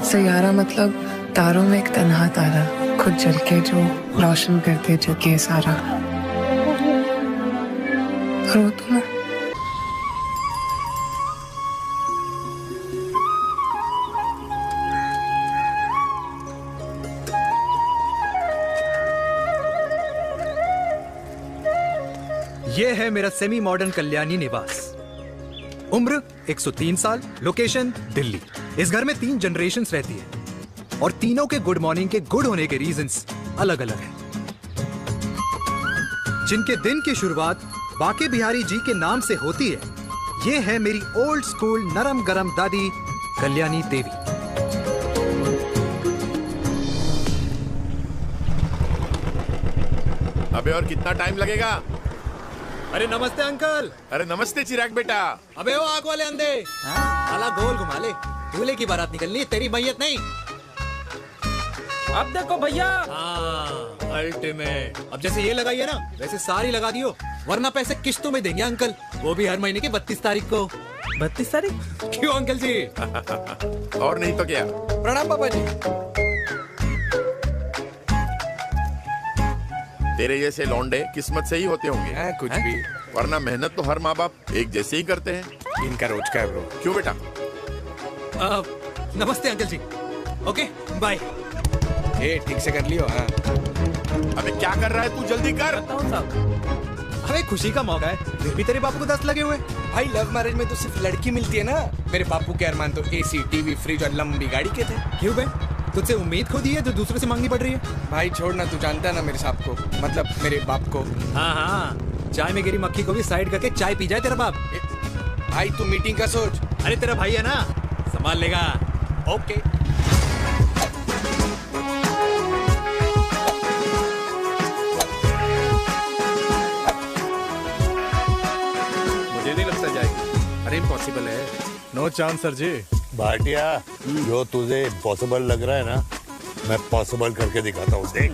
सैयारा मतलब तारों में एक तन्हा तारा, खुद जल के जो रोशन करते जग ये सारा। और वो तुम है। ये है मेरा सेमी मॉडर्न कल्याणी निवास। उम्र 103 साल, लोकेशन दिल्ली। इस घर में 3 जनरेशंस रहती है और तीनों के गुड मॉर्निंग के गुड होने के रीजंस अलग अलग हैं। जिनके दिन की शुरुआत बाके बिहारी जी के नाम से होती है, ये है मेरी ओल्ड स्कूल नरम गरम दादी कल्याणी देवी। अबे और कितना टाइम लगेगा? अरे नमस्ते अंकल। अरे नमस्ते चिराग बेटा। अबे वो आग वाले अंधे, साला गोल घुमा ले। दूल्हे की बारात निकलनी है, तेरी मैयत नहीं। अब देखो भैया। अल्टीमेट। अब जैसे ये लगाई है ना, वैसे सारी लगा दियो, वरना पैसे किस्तों में देंगे अंकल, वो भी हर महीने की 32 तारीख को। 32 तारीख? क्यों अंकल जी? और नहीं तो क्या। प्रणाम पापा जी। तेरे जैसे लौंडे किस्मत से ही होते होंगे। कुछ भी, वरना मेहनत तो हर माँ बाप एक जैसे ही करते हैं। इनका रोज का है ब्रो। क्यों बेटा? नमस्ते अंकल जी। Okay bye. ठीक से कर लियो। हाँ। अबे क्या कर रहा है तू? जल्दी कर। अबे खुशी का मौका है, फिर भी तेरे बापू को 10 लगे हुए। भाई लव मैरिज में तो सिर्फ लड़की मिलती है ना। मेरे बापू के अरमान तो एसी, टीवी, फ्रिज और लंबी गाड़ी के थे। क्यों बे? तुझसे उम्मीद खो दी है जो दूसरे से मांगनी पड़ रही है? भाई छोड़ना, तू जानता है ना मेरे साहब को, मतलब मेरे बाप को। हाँ, चाय में गिरी मक्खी को भी साइड करके चाय पी जाए तेरा बाप। भाई तू मीटिंग का सोच। अरे तेरा भाई है ना, संभाल लेगा। ओके। मुझे नहीं लगता जाएगी। अरे इम्पॉसिबल है। नो चांस सर जी। भाटिया, जो तुझे इम्पॉसिबल लग रहा है ना, मैं पॉसिबल करके दिखाता हूँ, देख।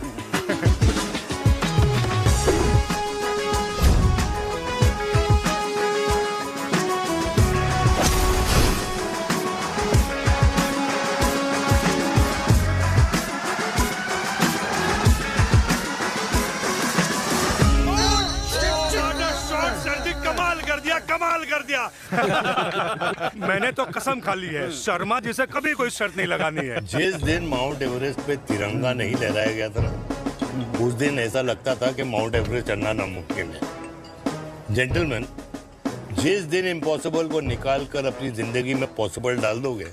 कमाल कर दिया। मैंने तो कसम खा ली है, शर्मा जी से कभी कोई शर्त नहीं लगानी है। जिस दिन माउंट एवरेस्ट पे तिरंगा नहीं लहराया गया था ना, उस दिन ऐसा लगता था कि माउंट एवरेस्ट चढ़ना नामुमकिन है। जेंटलमैन, जिस दिन इम्पॉसिबल को निकाल कर अपनी जिंदगी में पॉसिबल डाल दोगे,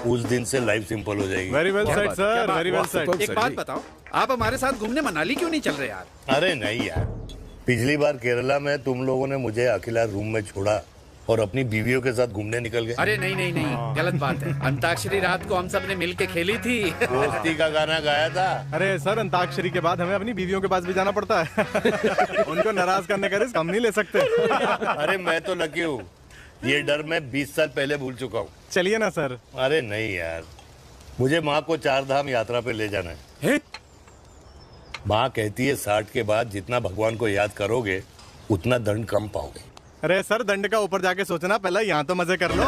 उस दिन से लाइफ सिंपल हो जाएगी। Very well said sir, very well said. एक बात बताओ, आप हमारे साथ घूमने मनाली क्यों नहीं चल रहे यार? अरे नहीं यार, पिछली बार केरला में तुम लोगों ने मुझे अकेला रूम में छोड़ा और अपनी बीवियों के साथ घूमने निकल गए। अरे नहीं नहीं नहीं, गलत बात है। अंताक्षरी रात को हम सब ने मिल के खेली थी। दोस्ती का गाना गाया था। अरे सर, अंताक्षरी के बाद हमें अपनी बीवियों के पास भी जाना पड़ता है। उनको नाराज करने का रिस्क हम नहीं ले सकते। अरे मैं तो लकी हूँ, ये डर मैं 20 साल पहले भूल चुका हूँ। चलिए ना सर। अरे नहीं यार, मुझे माँ को 4 धाम यात्रा पे ले जाना है। माँ कहती है 60 के बाद जितना भगवान को याद करोगे उतना दंड कम पाओगे। अरे सर, दंड का ऊपर जाके सोचना, पहले यहाँ तो मजे कर लो।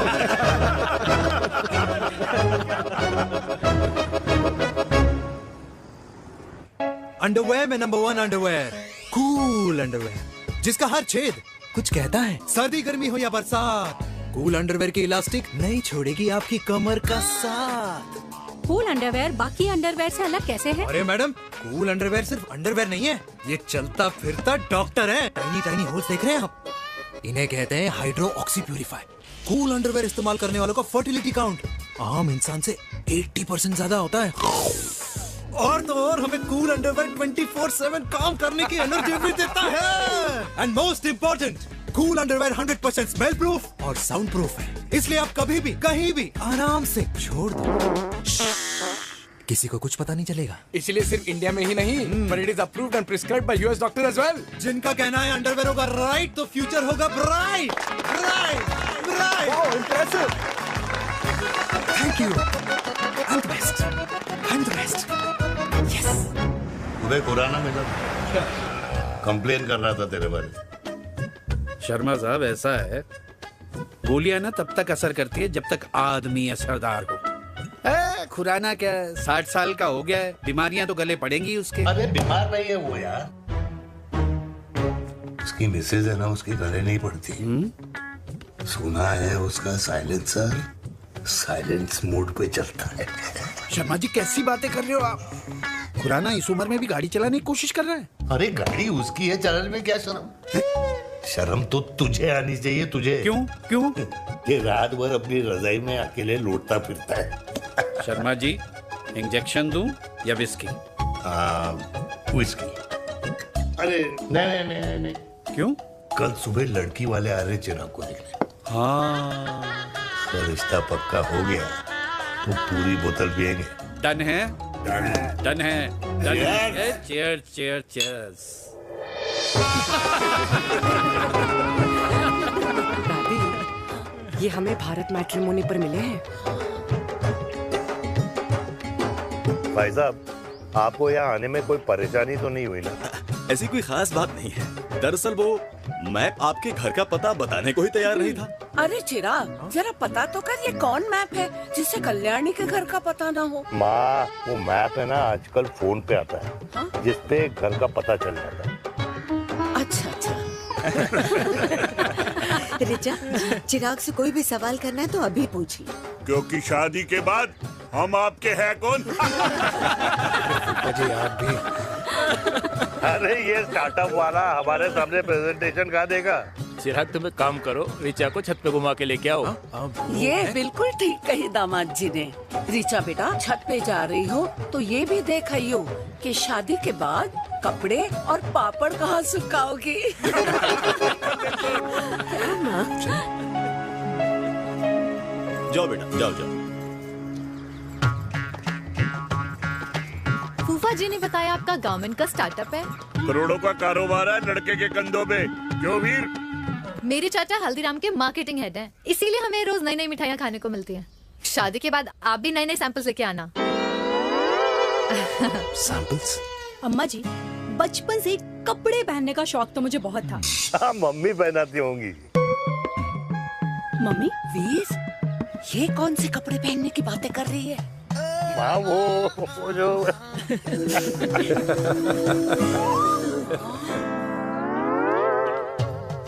अंडरवेयर में नंबर 1 अंडरवेयर, कूल अंडरवेयर, जिसका हर छेद कुछ कहता है। सर्दी गर्मी हो या बरसात, कूल अंडरवेयर की इलास्टिक नहीं छोड़ेगी आपकी कमर का साथ। कूल अंडरवेयर बाकी अंडरवेयर से अलग कैसे है? अरे मैडम, कूल अंडरवेयर सिर्फ अंडरवेयर नहीं है, ये चलता फिरता डॉक्टर है। टाइनी टाइनी होल्स देख रहे हैं आप? इन्हें कहते हैं hydro oxy purifier. Cool underwear इस्तेमाल करने वालों का फर्टिलिटी काउंट आम इंसान से 80% ज्यादा होता है। और तो और हमें कूल अंडरवेयर 24/7 काम करने की एनर्जी भी देता है। And most important, cool underwear 100% smell proof और साउंड प्रूफ है, इसलिए आप कभी भी कहीं भी आराम से छोड़ दो, किसी को कुछ पता नहीं चलेगा। इसलिए सिर्फ इंडिया में ही नहीं, but it is approved and prescribed by US doctor as well। जिनका कहना है अंडरवेयर होगा राइट तो फ्यूचर होगा bright, bright, bright. Oh impressive. Thank you. I'm the best. I'm the best. Yes. तुम्हें खुराना मिला, कंप्लेन कर रहा था तेरे बारे में। शर्मा साहब, ऐसा है, गोलियां ना तब तक असर करती है जब तक आदमी असरदार हो। खुराना क्या 60 साल का हो गया है, बीमारियां तो गले पड़ेंगी उसके। अरे बीमार नहीं है वो यार, उसकी मिसेज है ना, उसकी गले नहीं पड़ती। सुना है उसका साइलेंसर साइलेंस मोड पे चलता है। शर्मा जी कैसी बातें कर रहे हो आप? खुराना इस उम्र में भी गाड़ी चलाने की कोशिश कर रहा है। अरे गाड़ी उसकी है, चलाने में क्या शर्म? शर्म तो तुझे आनी चाहिए, तुझे। क्यों क्यों? ये रात भर अपनी रजाई में अकेले लौटता फिरता है। शर्मा जी इंजेक्शन दूं या विस्की? विस्की। अरे नहीं नहीं नहीं नहीं। क्यों? कल सुबह लड़की वाले आ रहे चिराग को देखने। हाँ तो रिश्ता पक्का हो गया तो पूरी बोतल पिएंगे। डन है, डन है, डन Cheers. है। Cheers cheers cheers. दादी, ये हमें भारत मैट्रिमोनी पर मिले हैं। भाई साहब, आपको यहाँ आने में कोई परेशानी तो नहीं हुई ना? ऐसी कोई खास बात नहीं है। दरअसल वो मैप आपके घर का पता बताने को ही तैयार नहीं था। अरे चिराग, जरा पता तो कर, ये कौन मैप है जिससे कल्याणी के घर का पता ना हो? माँ, वो मैप है ना आजकल फोन पे आता है, जिसपे घर का पता चल जाता है। अच्छा अच्छा। रिचा, चिराग से कोई भी सवाल करना है तो अभी पूछिए। क्योंकि शादी के बाद हम आपके हैं कौन? अजय आप भी। अरे ये स्टार्टअप वाला हमारे सामने प्रेजेंटेशन कहाँ देगा? चिराग तुम एक काम करो, रिचा को छत पे घुमा के लेके आओ। ये बिल्कुल ठीक कही दामाद जी ने। रिचा बेटा, छत पे जा रही हो तो ये भी देख आइयो कि शादी के बाद कपड़े और पापड़ कहाँ सुखाओगी। जाओ बेटा, जाओ जाओ। फूफा जी ने बताया आपका गारमेंट का स्टार्टअप है। करोड़ों का कारोबार है लड़के के कंधों पे। क्यों वीर? मेरे चाचा हल्दीराम के मार्केटिंग हेड हैं, इसीलिए हमें रोज नई नई मिठाइयाँ खाने को मिलती हैं। शादी के बाद आप भी नए नए सैंपल्स लेके आना। सैंपल्स? अम्मा जी, बचपन से कपड़े पहनने का शौक तो मुझे बहुत था। हाँ, मम्मी पहनाती होंगी। मम्मी? वीर, ये कौन से कपड़े पहनने की बातें कर रही है? माँ, वो जो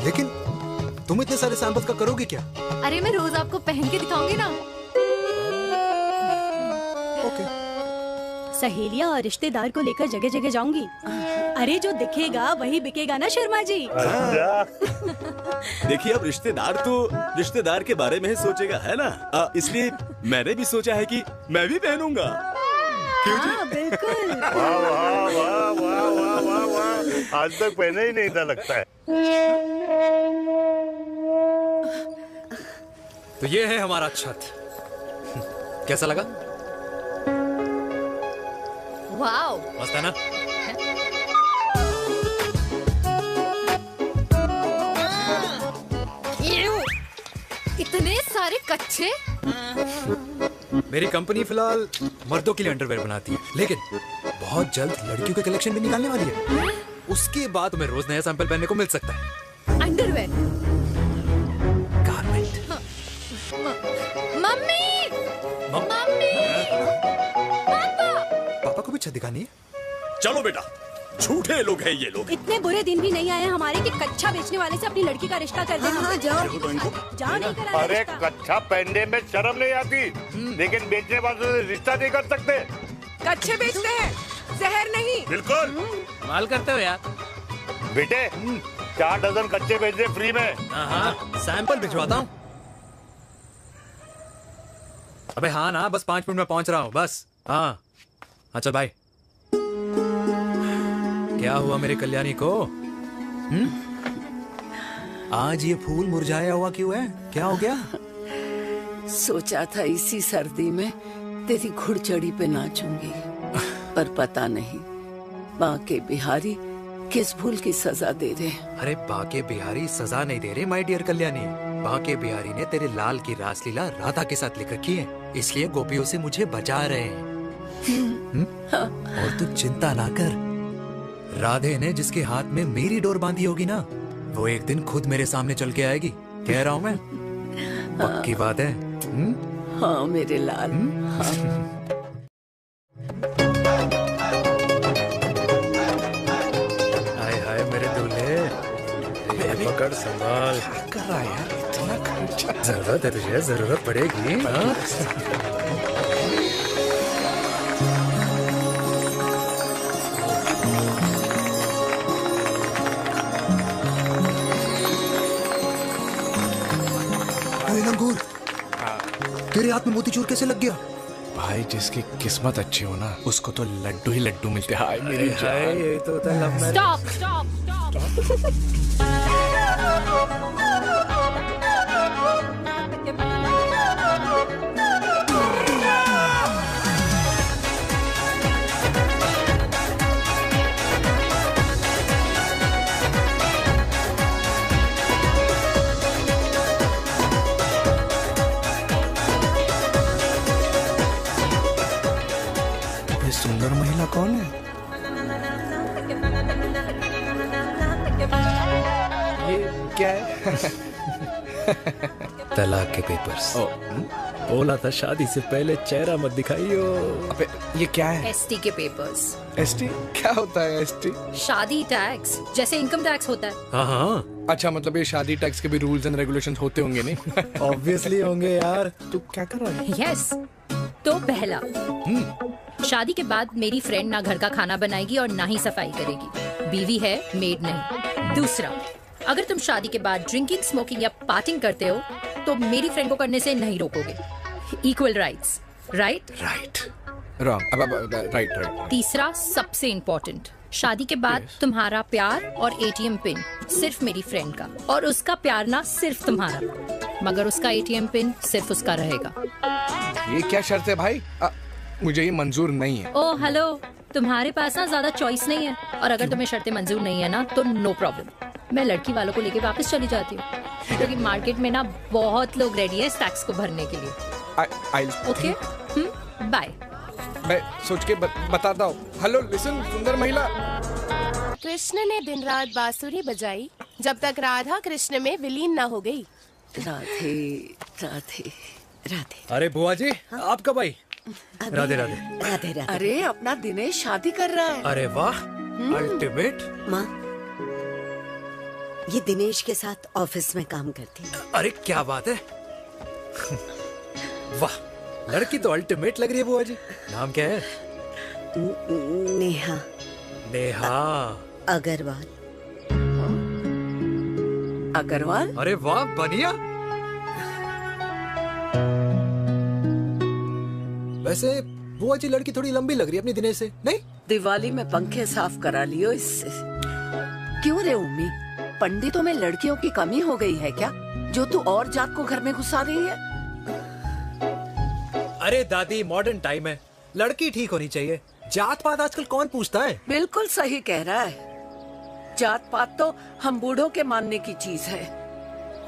लेकिन तुम इतने सारे सैंपल्स का करोगे क्या? अरे मैं रोज आपको पहन के दिखाऊंगी ना। ओके। सहेलियां और रिश्तेदार को लेकर जगह जगह जाऊंगी। अरे जो दिखेगा वही बिकेगा ना शर्मा जी। देखिए अब रिश्तेदार के बारे में ही सोचेगा, है ना? इसलिए मैंने भी सोचा है कि मैं भी पहनूंगा। हाँ, बिल्कुल। वाह वाह वाह वाह वाह वाह वाह, आज तक पहने ही नहीं था लगता है। तो ये है हमारा छत। कैसा लगा? वाओ, मस्त है ना? इतने सारे कच्चे। मेरी कंपनी फिलहाल मर्दों के लिए अंडरवेयर बनाती है, लेकिन बहुत जल्द लड़कियों के कलेक्शन भी निकालने वाली है। उसके बाद तुम्हें रोज नया सैंपल पहनने को मिल सकता है। अंडरवेयर? गारमेंट। मम्मी, मम्मी, पापा। पापा को भी छत दिखानी है? चलो बेटा, झूठे लोग हैं ये लोग। इतने बुरे दिन भी नहीं आए हमारे कि कच्चा बेचने वाले से अपनी लड़की का रिश्ता कर देना। हाँ, जाओ। जाओ नहीं कराना अरे रिश्ता। कच्चा पहनने में शर्म नहीं आती, लेकिन बेचने वालों से रिश्ता नहीं कर सकते। कच्चे बेचते हैं, जहर नहीं। बिल्कुल। कमाल करते हो यार। बेटे, 4 डजन कच्चे बेच दे फ्री में। सैंपल भिजवाता हूँ। अबे हाँ ना, बस 5 मिनट में पहुंच रहा हूँ बस। हाँ, अच्छा भाई। क्या हुआ मेरे कल्याणी को? आज ये फूल मुरझाया हुआ क्यों है? क्या हो गया? सोचा था इसी सर्दी में तेरी घुड़चड़ी पे नाचूंगी, पर पता नहीं बाके बिहारी किस भूल की सजा दे रहे। अरे बाके बिहारी सजा नहीं दे रहे माय डियर कल्याणी। बाके बिहारी ने तेरे लाल की रासलीला राधा के साथ लिख रखी है, इसलिए गोपियों से मुझे बचा रहे हैं। और तू चिंता ना कर, राधे ने जिसके हाथ में मेरी डोर बांधी होगी ना, वो एक दिन खुद मेरे सामने चल के आएगी। कह रहा हूँ मैं, पक्की बात है। हाँ मेरे लाल। हाय हाय मेरे दूल्हे, पकड़ संभाल। क्या कर रहा है यार, इतना खर्चा। जरूरत है तुझे, जरूरत पड़ेगी। हाँ? लंगूर, तेरे हाथ में मोतीचूर कैसे लग गया? भाई जिसकी किस्मत अच्छी हो ना, उसको तो लड्डू ही लड्डू मिलते हैं। हाय मेरी जान। ये तो होता है लव मैरिज। स्टॉप स्टॉप ये सुंदर महिला कौन है? ये क्या है? तलाक के पेपर्स। बोला था शादी से पहले चेहरा मत दिखाइयो। अबे ये क्या है? एसटी के पेपर्स। एसटी क्या होता है? एसटी शादी टैक्स, जैसे इनकम टैक्स होता है। हाँ हाँ, अच्छा, मतलब ये शादी टैक्स के भी रूल्स एंड रेगुलेशंस होते होंगे नहीं? ऑब्वियसली होंगे यार। तू क्या कर रहा है? यस। तो पहला, शादी के बाद मेरी फ्रेंड ना घर का खाना बनाएगी और ना ही सफाई करेगी, बीवी है, मेड नहीं। दूसरा, अगर तुम शादी के बाद ड्रिंकिंग, स्मोकिंग या पार्टिंग करते हो तो मेरी फ्रेंड को करने से नहीं रोकोगे। Equal rights, right? Right, wrong, right right. तीसरा, सबसे इम्पोर्टेंट, शादी के बाद तुम्हारा प्यार और एटीएम पिन सिर्फ मेरी फ्रेंड का, और उसका प्यार ना सिर्फ तुम्हारा, मगर उसका एटीएम पिन सिर्फ उसका रहेगा। ये क्या शर्त है भाई? मुझे ये मंजूर नहीं है। ओ हेलो, तुम्हारे पास ना ज्यादा चॉइस नहीं है, और अगर तुम्हें शर्तें मंजूर नहीं है ना तो नो प्रॉब्लम, मैं लड़की वालों को लेके वापस चली जाती हूँ, क्योंकि मार्केट में ना बहुत लोग रेडी है इस टैक्स को भरने के लिए। Okay, bye. मैं सोच के बताता हूँ। हेलो लिसन, सुंदर महिला। कृष्ण ने दिन रात बांसुरी बजाई जब तक राधा कृष्ण में विलीन न हो गई। राधे राधे राधे। अरे बुआ जी, आप कब आई? राधे राधे। राधे राधे। अरे अपना दिनेश शादी कर रहा है। अरे वाह, अल्टीमेट। माँ, ये दिनेश के साथ ऑफिस में काम करती है। अरे क्या बात है, वाह, लड़की तो अल्टीमेट लग रही है बुआ जी। नाम क्या है? नेहा। नेहा अग्रवाल। अग्रवाल? अरे वाह, बढ़िया। वैसे बुआ जी लड़की थोड़ी लंबी लग रही है अपनी दिनेश से, नहीं? दिवाली में पंखे साफ करा लियो इससे। क्यों रे उम्मी, पंडितों में लड़कियों की कमी हो गई है क्या, जो तू और जात को घर में घुसा रही है? अरे दादी, मॉडर्न टाइम है, लड़की ठीक होनी चाहिए। जात पात आजकल कौन पूछता है? बिल्कुल सही कह रहा है। जात पात तो हम बूढ़ों के मानने की चीज है,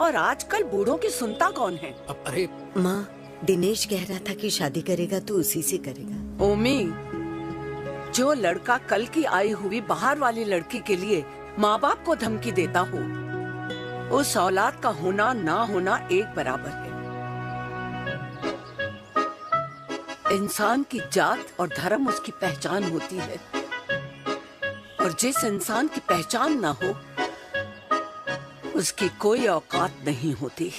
और आजकल बूढ़ों की सुनता कौन है? अरे माँ, दिनेश कह रहा था कि शादी करेगा तो उसी से करेगा। ओमी, जो लड़का कल की आई हुई बाहर वाली लड़की के लिए माँ बाप को धमकी देता हो, उस औलाद का होना ना होना एक बराबर है। इंसान की जात और धर्म उसकी पहचान होती है, और जिस इंसान की पहचान ना हो उसकी कोई औकात नहीं होती।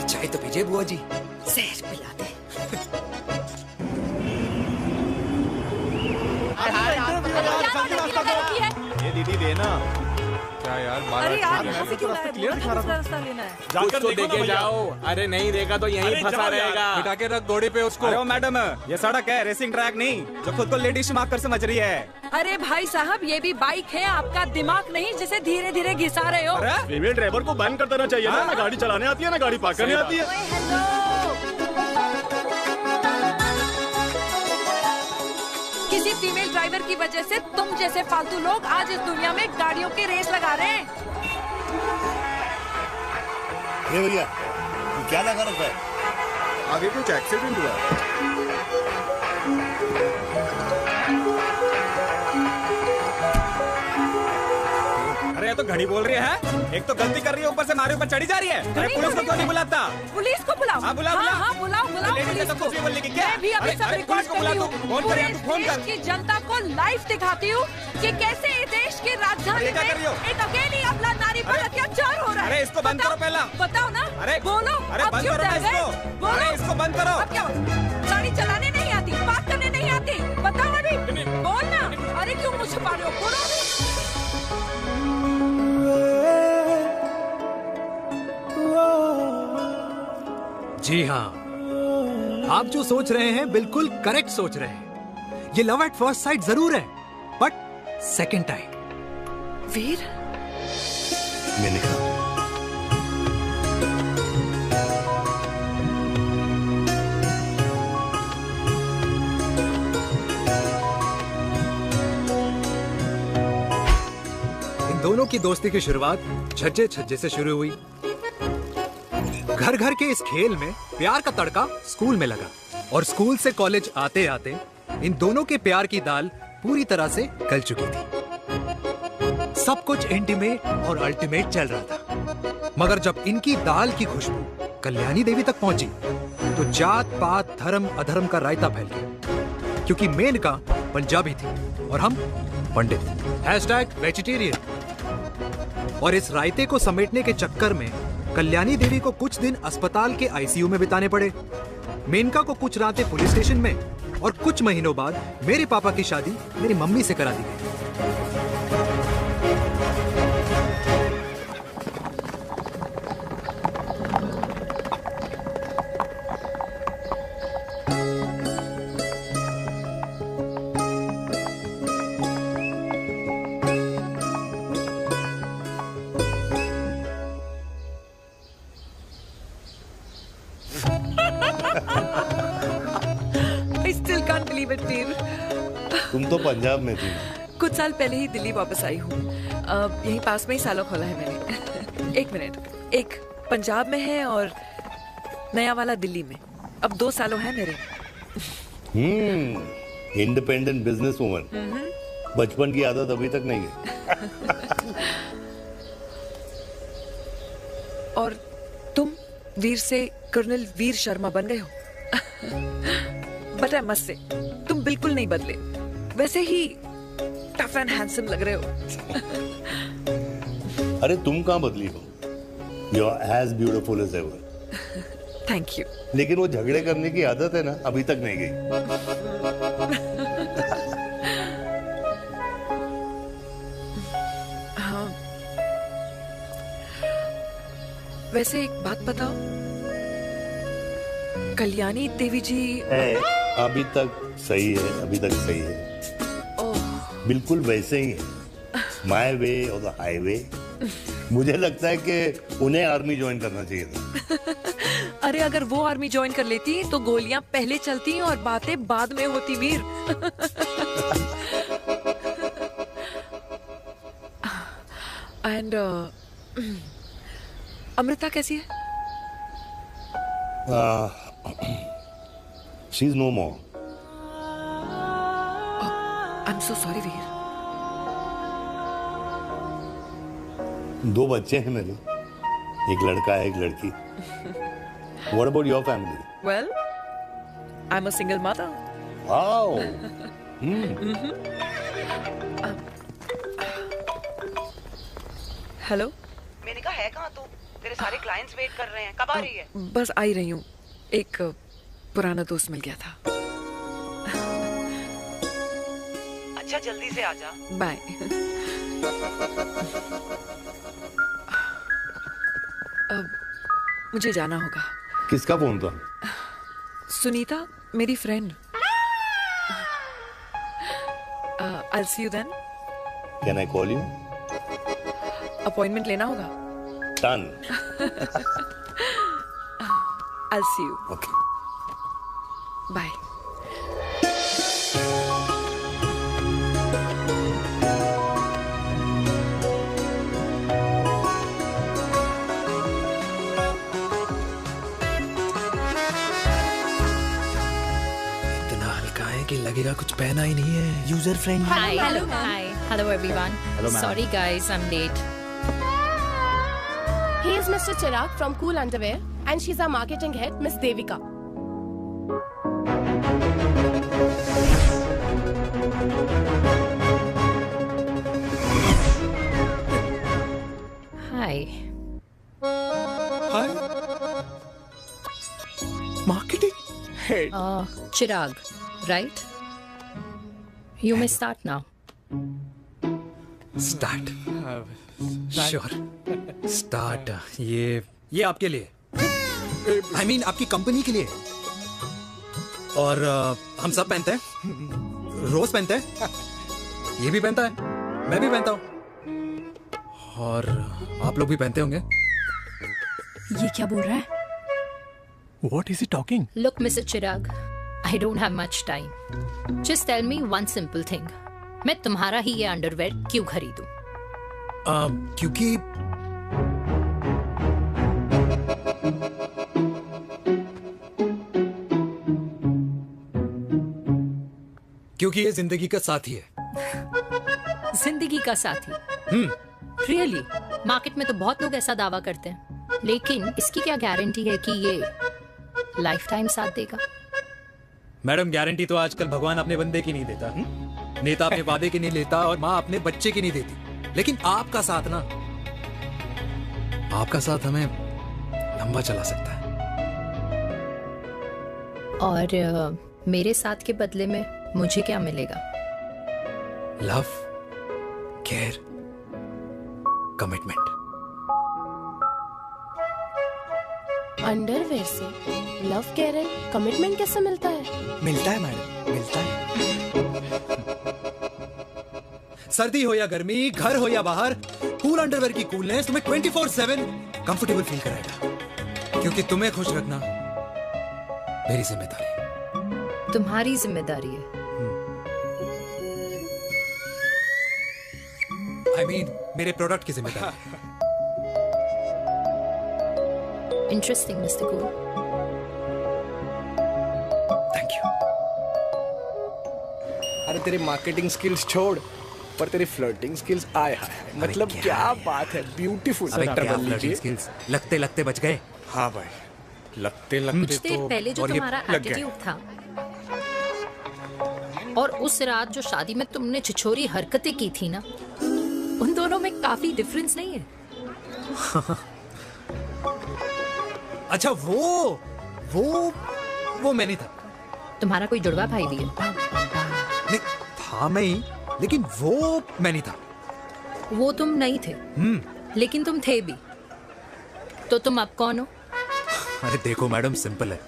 चाय तो पीजिए बुआ जी। जहर पिला दे। ये दीदी देना। क्या यार, अरे यार, यहाँ से क्यों लाए? दूसरा रास्ता लेना है। कुछ तो देके जाओ। अरे नहीं देगा तो यहीं फंसा रहेगा। बिठा के रख घोड़े पे उसको। अरे मैडम, ये सड़क है, रेसिंग ट्रैक नहीं, जो खुद को लेडी शिमाक कर समझ रही है। अरे भाई साहब, ये भी बाइक है, आपका दिमाग नहीं जिसे धीरे धीरे घिसा रहे हो। फीमेल ड्राइवर को बैन कर देना चाहिए ना गाड़ी चलाने आती है ना गाड़ी पार्क करने आती है। किसी फीमेल ड्राइवर की वजह से तुम जैसे फालतू लोग आज इस दुनिया में गाड़ियों की रेस लगा रहे हैं। भैया क्या लगा रखा है? आगे कुछ एक्सीडेंट हुआ। ये तो घड़ी बोल रही है। एक तो गलती कर रही है, ऊपर से हमारे ऊपर चढ़ी जा रही है। अरे पुलिस को क्यों नहीं बुलाता? पुलिस को बुलाओ। हाँ बुलाओ बुलाओ। हाँ बुलाओ बुलाओ लेडीज तो कुछ भी बोलने की क्या? मैं भी अभी सब रिकॉर्ड कर रही हूँ। पूरे फोन कर की जनता को लाइव दिखाती हूँ कि कैसे इस देश की राजधानी में एक अकेली अबला नारी पर अत्याचार हो रहा है। अरे इसको बंद करो पहला। बताओ ना। अरे बोलो। अरे बंद करो ना इसको। अरे इसको बंद करो। अब क्या गाड़ी चलाने नहीं आती, बात करने नहीं आती, बताओ अभी। बोल ना। अरे क्यों मुझे छुपा रहे हो? बोलो। जी हाँ, आप जो सोच रहे हैं बिल्कुल करेक्ट सोच रहे हैं। ये लव एट फर्स्ट साइट जरूर है, बट सेकंड टाइम। वीर, मैंने कहा इन दोनों की दोस्ती की शुरुआत छज्जे छज्जे से शुरू हुई। घर घर के इस खेल में प्यार का तड़का स्कूल में लगा, और स्कूल से कॉलेज आते आते इन दोनों के प्यार की दाल पूरी तरह से गल चुकी थी। सब कुछ इंटीमेट और अल्टीमेट चल रहा था, मगर जब इनकी दाल की खुशबू कल्याणी देवी तक पहुंची तो जात पात धर्म अधर्म का रायता फैल गया, क्योंकि मेनका पंजाबी थी और हम पंडित। #वेजिटेरियन। और इस रायते को समेटने के चक्कर में कल्याणी देवी को कुछ दिन अस्पताल के आईसीयू में बिताने पड़े, मेनका को कुछ रातें पुलिस स्टेशन में, और कुछ महीनों बाद मेरे पापा की शादी मेरी मम्मी से करा दी गई। तुम तो पंजाब में थी। कुछ साल पहले ही दिल्ली वापस आई हूँ। यहीं पास में ही सालों खोला है मैंने। एक मिनट, एक पंजाब में है और नया वाला दिल्ली में। अब 2 सालों है मेरे। Independent business woman. बचपन की आदत अभी तक नहीं है। और तुम वीर से कर्नल वीर शर्मा बन गए हो। बट आई मस्ट से, तुम बिल्कुल नहीं बदले, वैसे ही टफ एंड हैंडसम लग रहे हो। अरे तुम कहाँ बदली हो? You are as beautiful as ever. Thank you. लेकिन वो झगड़े करने की आदत है ना, अभी तक नहीं गई। हाँ। वैसे एक बात बताओ, कल्याणी देवी जी अभी तक सही है, अभी तक सही है। बिल्कुल वैसे ही है, माय वे और द हाईवे। मुझे लगता है कि उन्हें आर्मी ज्वाइन करना चाहिए था। अरे अगर वो आर्मी ज्वाइन कर लेती तो गोलियां पहले चलती और बातें बाद में होती वीर। एंड अमृता कैसी है? She is no more. I am so sorry Veer. 2 बच्चे हैं मेरे, एक लड़का है, एक लड़की। What about your family? Well, I'm a single mother. Wow. Hello. मैंने कहा है कहाँ तू? तेरे सारे क्लाइंट्स वेट कर रहे हैं, कब आ रही है? बस आ ही रही हूँ, एक पुराना दोस्त मिल गया था। अच्छा जल्दी से आ जा। बाय। अब मुझे जाना होगा। किसका फोन था? सुनीता, मेरी friend. I'll see you then. Can I call you? Appointment लेना होगा। Done. I'll see you. Okay. Bye. इतना हल्का है कि लगेगा कुछ पहना ही नहीं है। User friendly. Hi. Hello, everyone. Hello, ma'am. Sorry, guys, I'm late. He is Mr. Chirag from Cool Underwear and she's our marketing head, Miss Devika. Hi. Hi. Marketing head. Chirag, right? You may start now. Start sure start ये आपके लिए I mean आपकी company के लिए और हम सब पहनते हैं रोज पहनते हैं ये भी पहनता है मैं भी पहनता हूँ और आप लोग भी पहनते होंगे ये क्या बोल रहा है? What is he talking? Look, Mr. Chirag, I don't have much time. Just tell me one simple thing. मैं तुम्हारा ही ये अंडरवेयर क्यों खरीदूं? क्योंकि ये जिंदगी का साथी है। जिंदगी का साथी? Really? मार्केट में तो बहुत लोग ऐसा दावा करते हैं, लेकिन इसकी क्या गारंटी है कि ये लाइफ टाइम साथ देगा? मैडम गारंटी तो आजकल भगवान अपने बंदे की नहीं देता, नेता अपने वादे की नहीं लेता और माँ अपने बच्चे की नहीं देती, लेकिन आपका साथ ना, आपका साथ हमें लंबा चला सकता है। और मेरे साथ के बदले में मुझे क्या मिलेगा? Love, care, commitment. अंडरवेयर से लव, केयर एंड कमिटमेंट कैसे मिलता है? मिलता है मैडम, मिलता है। सर्दी हो या गर्मी, घर हो या बाहर, कूल अंडरवेयर की कूलनेस तुम्हें 24/7 कंफर्टेबल फील कराएगा, क्योंकि तुम्हें खुश रखना मेरी जिम्मेदारी है। तुम्हारी जिम्मेदारी है? I mean, मेरे प्रोडक्ट की जिम्मेदारी है। Interesting, Mr. Cool. Thank you. अरे तेरी मार्केटिंग स्किल्स छोड़, पर तेरी फ्लर्टिंग स्किल्स आए हाय, मतलब क्या बात है, ब्यूटीफुल। स्किल्स लगते लगते बच गए। हाँ भाई, लगते लगते तो पहले जो तुम्हारा एटीट्यूड था और उस रात जो शादी में तुमने छिछोरी हरकतें की थी ना, उन दोनों में काफी डिफरेंस नहीं है? अच्छा वो मैं नहीं था। तुम्हारा कोई जुड़वा भाई भी है? नहीं था मैं ही, लेकिन वो मैं नहीं था। वो तुम नहीं थे, लेकिन तुम थे भी, तो तुम अब कौन हो? अरे देखो मैडम, सिंपल है।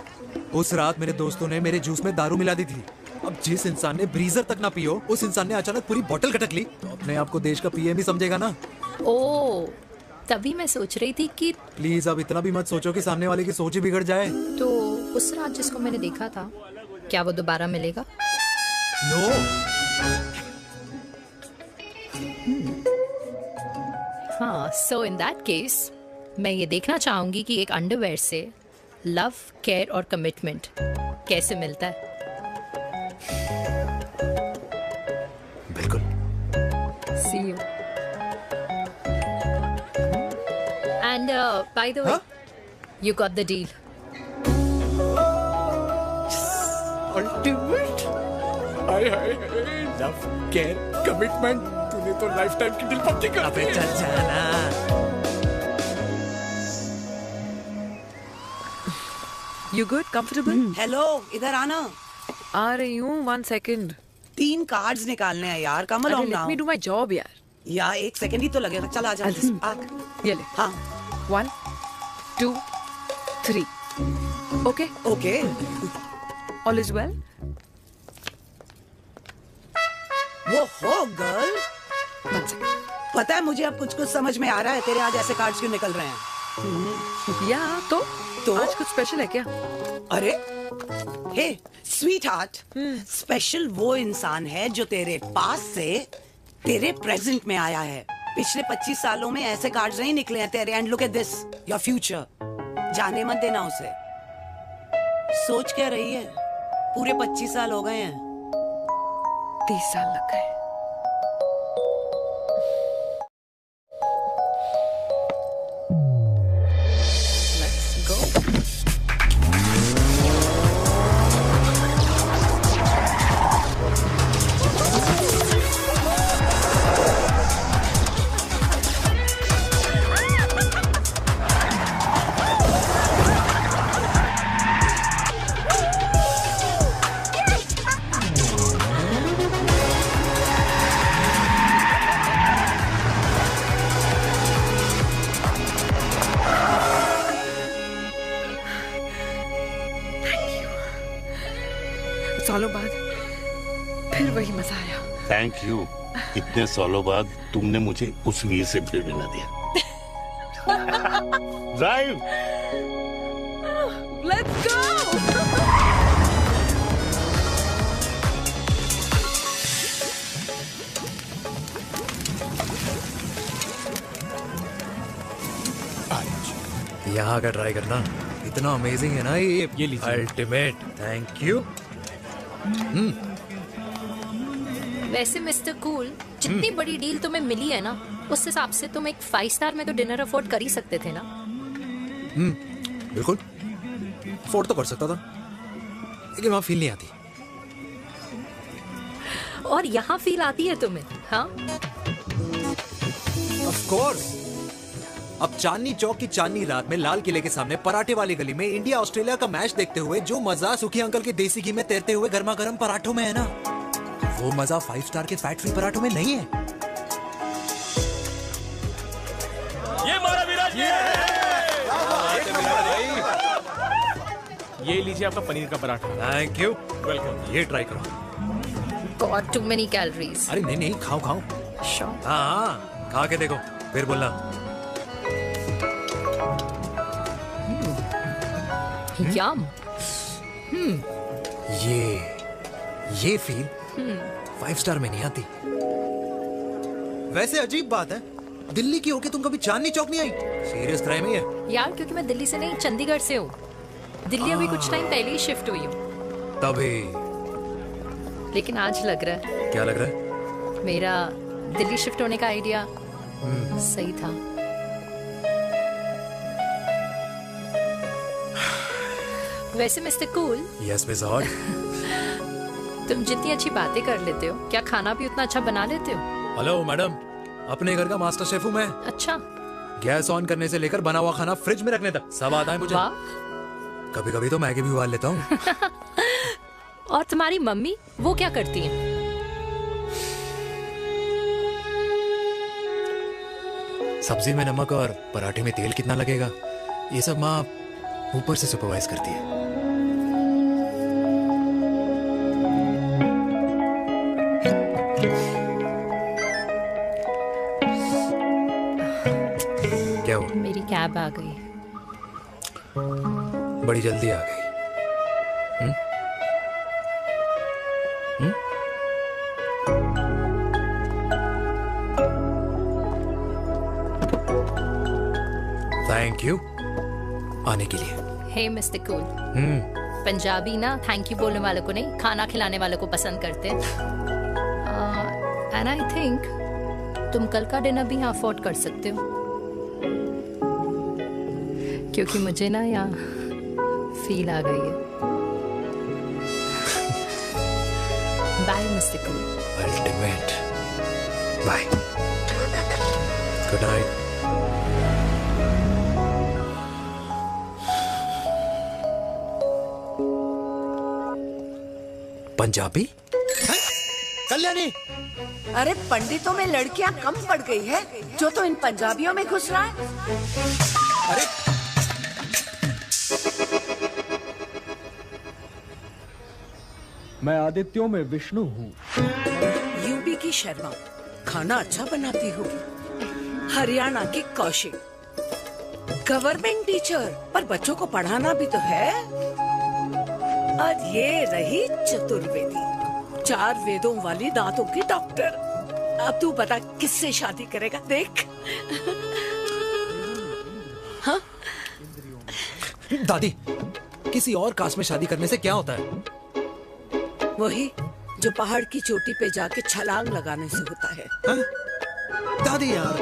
उस रात मेरे दोस्तों ने मेरे जूस में दारू मिला दी थी। अब जिस इंसान ने ब्रीजर तक ना पियो, उस इंसान ने अचानक पूरी बोतल कटक ली, तो अपने आप को देश का पीएम ही समझेगा ना। ओ, तभी मैं सोच रही थी कि प्लीज अब इतना भी मत सोचो कि सामने वाले की सोच ही बिगड़ जाए। तो उस रात जिसको मैंने देखा था, क्या वो दोबारा मिलेगा? नो। हाँ, सो इन दैट केस मैं ये देखना चाहूंगी कि एक अंडरवेयर से लव, केयर और कमिटमेंट कैसे मिलता है। बिल्कुल। See you. And by the way, you got the deal. Ultimate. Hi hi, love, care, commitment, तूने तो लाइफ टाइम की डील पक्की कर दी। चल जाना। You good? Comfortable? हेलो, इधर आना। आ रही हूँ, 1 second. 3 कार्ड्स निकालने हैं यार, कम along now. Let me do my job यार. यार 1 सेकंड ही तो लगेगा, चल आजा। ये ले. हाँ. 1, 2, 3. Okay? Okay. All is well? वो हो गर्ल। 1 second. पता है मुझे अब कुछ समझ में आ रहा है, तेरे आज ऐसे कार्ड्स क्यों निकल रहे हैं। या तो आज कुछ स्पेशल है क्या? अरे हे स्वीट हार्ट, स्पेशल वो इंसान है जो तेरे पास से तेरे प्रेजेंट में आया है। पिछले 25 सालों में ऐसे कार्ड्स नहीं निकले हैं तेरे। And look at this, your future. जाने मत देना उसे। सोच क्या रही है, पूरे 25 साल हो गए हैं। 30 साल लग गए। फिर वही मजा आया। थैंक यू, इतने सालों बाद तुमने मुझे उस वीर से फिर मिला दिया। ड्राइव। Let's go. यहाँ का ट्राई करना, इतना अमेजिंग है ना ये लीजिए अल्टीमेट। Thank you. वैसे मिस्टर कूल, जितनी बड़ी डील तुम्हें मिली है ना, उस हिसाब से तुम एक 5 स्टार में तो डिनर अफोर्ड कर ही सकते थे ना। बिल्कुल अफोर्ड तो कर सकता था, लेकिन वहां फील नहीं आती। और यहाँ फील आती है तुम्हें? हाँ, ऑफ कोर्स। अब चांदनी चौक की चांदनी रात में लाल किले के सामने पराठे वाली गली में इंडिया ऑस्ट्रेलिया का मैच देखते हुए जो मजा सुखी अंकल के देसी घी में तैरते हुए गर्मा गर्म पराठों में है ना, वो मजा 5 स्टार के फैट फ्री पराठों में नहीं है। ये मारा विराज। ये लीजिए आपका पनीर का पराठा। Thank you, welcome. ये ट्राई करो। Got too many calories. अरे नहीं नहीं, खाओ खाओ। श्योर। हाँ, खा के देखो फिर बोलना। यम। ये फील 5 स्टार में नहीं आती। वैसे अजीब बात है, दिल्ली की होके तुम कभी चांदनी चौक नहीं आई? सीरियस क्राइम ही है यार, क्योंकि मैं दिल्ली से नहीं, चंडीगढ़ से हूँ। दिल्ली अभी कुछ टाइम पहले ही शिफ्ट हुई हूँ। तभी। लेकिन आज लग रहा है। क्या लग रहा है? मेरा दिल्ली शिफ्ट होने का आइडिया सही था। वैसे mister cool. Yes miss hot. तुम जितनी अच्छी बातें कर लेते हो, क्या खाना भी उतना अच्छा बना लेते हो? हेलो मैडम, अपने घर का मास्टर शेफ हूँ मैं। अच्छा। गैस ऑन करने से लेकर बना हुआ खाना फ्रिज में रखने तक सब आता है मुझे। कभी कभी तो मैगी भी उबाल लेता हूँ। और तुम्हारी मम्मी, वो क्या करती है? सब्जी में नमक और पराठे में तेल कितना लगेगा, ये सब माँ ऊपर से सुपरवाइज करती है। क्या हुआ? मेरी कैब आ गई। बड़ी जल्दी आ गई। थैंक यू आने के लिए। हे मिस्टर कूल, पंजाबी ना थैंक यू बोलने वालों को नहीं, खाना खिलाने वालों को पसंद करते हैं। एंड आई थिंक तुम कल का डिनर भी यहाँ अफोर्ड कर सकते हो, क्योंकि मुझे ना यहाँ फील आ गई है। Bye mister cool. Ultimate. Bye. Good night. Punjabi? Kalyani, अरे पंडितों में लड़कियां कम पड़ गई है जो तो इन पंजाबियों में घुस रहा है। अरे मैं आदित्यों में विष्णु हूँ। यूपी की शर्मा, खाना अच्छा बनाती होगी। हरियाणा की कौशिक, गवर्नमेंट टीचर, पर बच्चों को पढ़ाना भी तो है। और ये रही चतुर्वेदी, 4 वेदों वाली दांतों की डॉक्टर। अब तू बता किससे शादी करेगा? देख। हाँ? दादी, किसी और कास्ट में शादी करने से क्या होता है? वही जो पहाड़ की चोटी पे जाके छलांग लगाने से होता है। हा? दादी यार,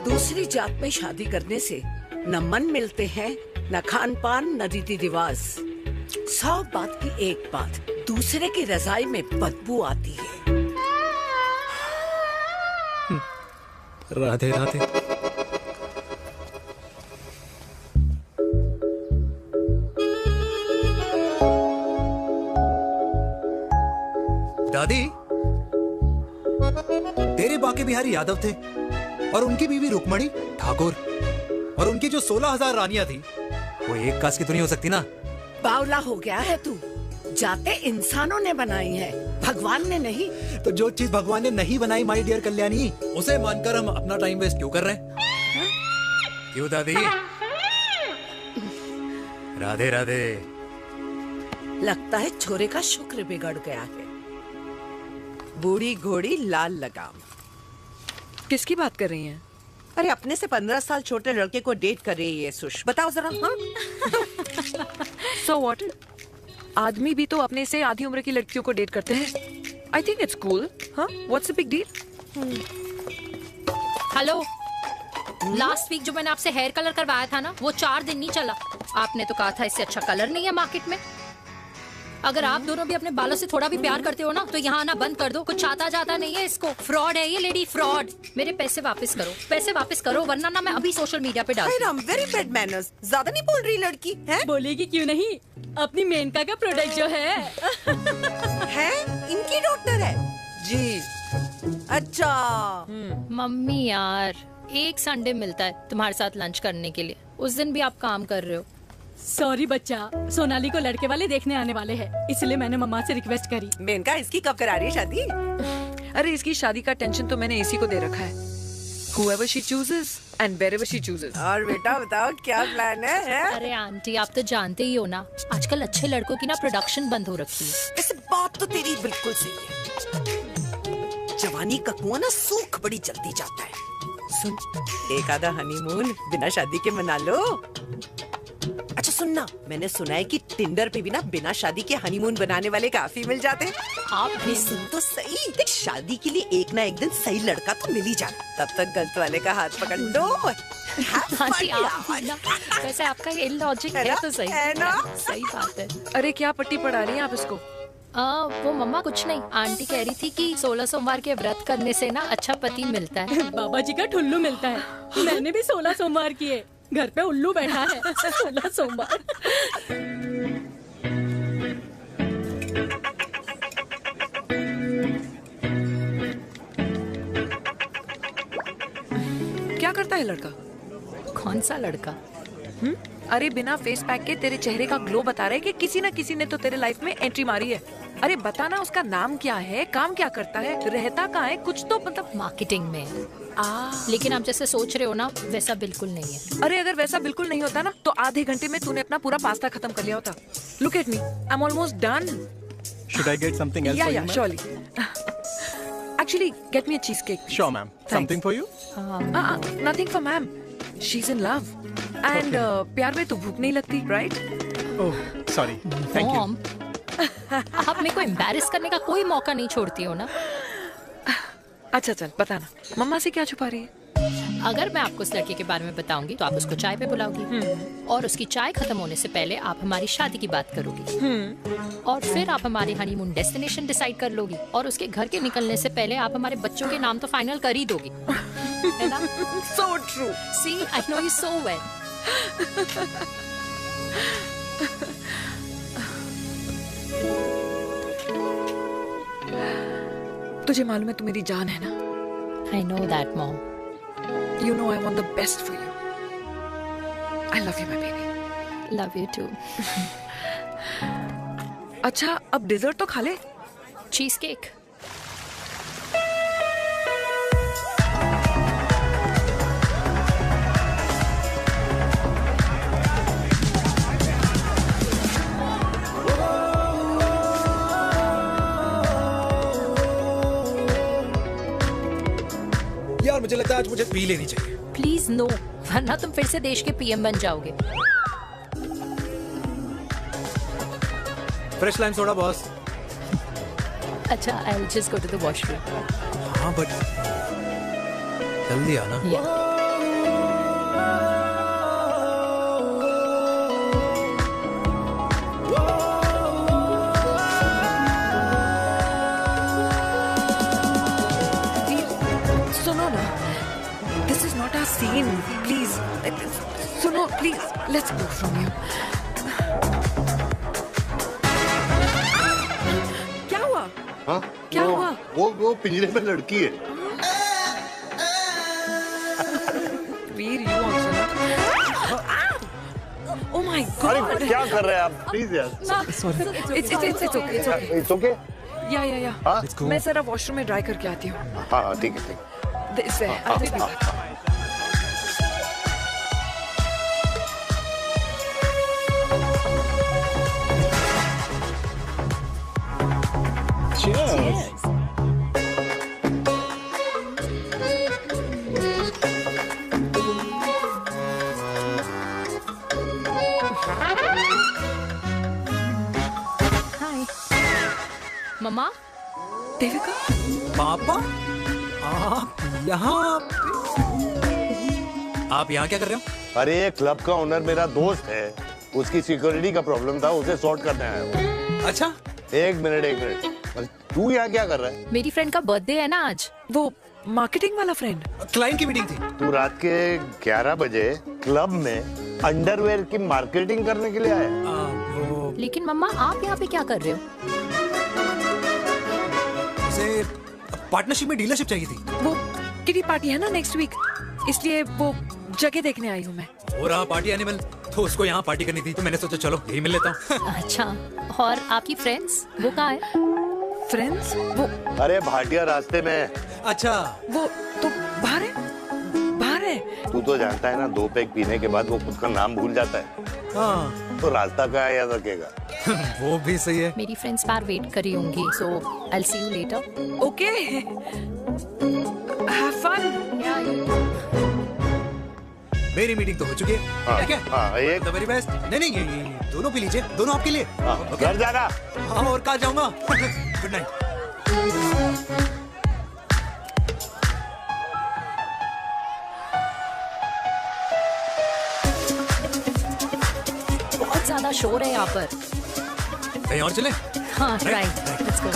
दूसरी जात में शादी करने से न मन मिलते हैं, न खान पान, न रीति रिवाज। 100 बात की एक बात, दूसरे की रजाई में बदबू आती है। राधे राधे। दादी, तेरे बाके बिहारी यादव थे और उनकी बीवी रुक्मणी ठाकुर, और उनकी जो 16,000 रानियां थी वो एक कास्ट की तो नहीं हो सकती ना। बावला हो गया है तू। जाते इंसानों ने बनाई है, भगवान ने नहीं। तो जो चीज भगवान ने नहीं बनाई माय डियर कल्याणी, उसे मानकर हम अपना टाइम वेस्ट क्यों कर रहे हैं? क्यों दादी? राधे राधे। लगता है छोरे का शुक्र बिगड़ गया है। बूढ़ी घोड़ी लाल लगाम। किसकी बात कर रही हैं? अरे अपने से 15 साल छोटे लड़के को डेट कर रही है सुश, बताओ जरा। हाँ? So what? आदमी भी तो अपने से आधी उम्र की लड़कियों को डेट करते हैं। I think it's cool. हाँ? What's the big deal? Hello, last week जो मैंने आपसे हेयर कलर करवाया था ना, वो 4 दिन नहीं चला। आपने तो कहा था इससे अच्छा कलर नहीं है मार्केट में। अगर आप दोनों भी अपने बालों से थोड़ा भी प्यार करते हो ना, तो यहाँ आना बंद कर दो। कुछ आता जाता नहीं है इसको। फ्रॉड है ये लेडी, फ्रॉड। मेरे पैसे वापस करो, पैसे वापस करो, वरना ना मैं अभी सोशल मीडिया पे डाल। Very bad manners. ज्यादा नहीं बोल रही लड़की है? बोलेगी क्यों नहीं? अपनी मेनका का प्रोडक्ट जो है इनकी डॉक्टर है जी। अच्छा मम्मी यार, एक संडे मिलता है तुम्हारे साथ लंच करने के लिए, उस दिन भी आप काम कर रहे हो। सॉरी बच्चा, सोनाली को लड़के वाले देखने आने वाले हैं, इसलिए मैंने मम्मा से रिक्वेस्ट करी। मेनका, इसकी कब करा रही है शादी? अरे इसकी शादी का टेंशन तो मैंने इसी को दे रखा है। Whoever she chooses and wherever she chooses. और बेटा बताओ क्या प्लान है? अरे आंटी, आप तो जानते ही हो ना, आजकल अच्छे लड़कों की ना प्रोडक्शन बंद हो रखी है। वैसे बात तो तेरी बिल्कुल सही है। जवानी का कुआं ना सूख बड़ी जल्दी जाता है। सुन, एक आधा हनीमून बिना शादी के मना लो। अच्छा सुनना, मैंने सुना है कि टिंडर पे भी ना बिना शादी के हनीमून बनाने वाले काफी मिल जाते हैं। आप भी सुन तो सही, देख शादी के लिए एक ना एक दिन सही लड़का तो मिल ही जाना, तब तक गलत वाले का हाथ पकड़ लो। आंटी आप भी ना, वैसे आपका ये लॉजिक है तो सही है ना? सही बात है। अरे क्या पट्टी पढ़ा रही हैं आप इसको? वो मम्मा कुछ नहीं, आंटी कह रही थी कि 16 सोमवार के व्रत करने से ना अच्छा पति मिलता है। बाबा जी का ठुल्लू मिलता है। मैंने भी 16 सोमवार किए, घर पे उल्लू बैठा है। 16 सोमवार। क्या करता है लड़का? कौन सा लड़का? अरे बिना फेस पैक के तेरे चेहरे का ग्लो बता रहा है कि किसी ना किसी ने तो तेरे लाइफ में एंट्री मारी है। अरे बताना, उसका नाम क्या है, काम क्या करता है, रहता कहाँ है, कुछ तो मतलब। मार्केटिंग में। लेकिन आप जैसे सोच रहे हो ना, वैसा बिल्कुल नहीं है। अरे अगर वैसा बिल्कुल नहीं होता ना, तो आधे घंटे में तूने अपना पूरा पास्ता खत्म कर लिया होता। Look at me, I am almost done. Should I get something else for you, ma'am? Surely. Actually, get me a cheesecake. Sure, ma'am. Something for you? Nothing for ma'am. She's in love. And प्यार में तो भूख नहीं लगती, right? Oh, sorry. Thank you. आप मेरे को embarrass करने का कोई मौका नहीं छोड़ती हो ना। अच्छा चल बताना, मम्मा से क्या छुपा रही है? अगर मैं आपको उस लड़के के बारे में बताऊंगी तो आप उसको चाय पे बुलाओगी, और उसकी चाय खत्म होने से पहले आप हमारी शादी की बात करोगी, और फिर आप हमारे हनीमून डेस्टिनेशन डिसाइड कर लोगी, और उसके घर के निकलने से पहले आप हमारे बच्चों के नाम तो फाइनल कर ही दोगी। है ना? So true. See, I know you so well. तुझे मालूम है तू मेरी जान है ना? I know that, Mom. You know I want the best for you. I love you, my baby. Love you too. अच्छा, अब डिजर्ट तो खा ले। Cheese cake. यार मुझे लगता है आज मुझे पी लेनी चाहिए। प्लीज नो, वरना तुम फिर से देश के पीएम बन जाओगे। Fresh lime soda boss. अच्छा, I'll just go to the washroom. हाँ बट जल्दी आना। सुनो ना, this is not our scene. Please, सुनो please, let's go from here. क्या हुआ? हाँ? क्या हुआ? वो पिंजरे में लड़की है। वीर, you also not. Oh my my God. अरे क्या कर रहे हैं आप? प्लीज यार। It's okay. It's okay? या हाँ? मैं जरा वॉशरूम में ड्राई करके आती हूँ। हाँ ठीक है ठीक है। This way. I'll be back. Cheers. मम्मा, देविका, पापा, आप यहाँ क्या कर रहे हो? अरे ये क्लब का ओनर मेरा दोस्त है, उसकी सिक्योरिटी का प्रॉब्लम था, उसे सॉर्ट करने आया हूँ। अच्छा, एक मिनट। अरे तू यहाँ क्या कर रहा है? मेरी फ्रेंड का बर्थडे है ना आज। वो मार्केटिंग वाला फ्रेंड। क्लाइंट की मीटिंग थी। तू रात के 11 बजे क्लब में अंडरवेयर की मार्केटिंग करने के लिए आया? लेकिन मम्मा, आप यहाँ पे क्या कर रहे हो? पार्टनरशिप में डीलरशिप चाहिए थी। वो किटी पार्टी है ना नेक्स्ट वीक, इसलिए वो जगह देखने आई हूँ मैं। हो रहा पार्टी एनिमल, तो उसको यहाँ पार्टी करनी थी, तो मैंने सोचा चलो यही मिल लेता हूँ। अच्छा, और आपकी फ्रेंड्स वो कहाँ है? फ्रेंड्स वो अरे भाटिया रास्ते में। अच्छा, वो तो बाहर है। तू तो जानता है ना, 2 पैक पीने के बाद वो खुद का नाम भूल जाता है। हाँ। तो रास्ता कहाँ याद रखेगा? वो भी सही है। मेरी फ्रेंड्स बाहर वेट कर रही होंगी, so I will see you later. Okay, have fun. मेरी मीटिंग तो हो चुकी है। हाँ, क्या? हाँ, एक वेरी बेस्ट। नहीं, ये दोनों पी लीजिए, दोनों आपके लिए। घर जाना। हाँ, और कहाँ जाऊंगा? Good night. बहुत ज्यादा शोर है यहाँ पर। कहीं और चले? हाँ, राइट, लेट्स गो।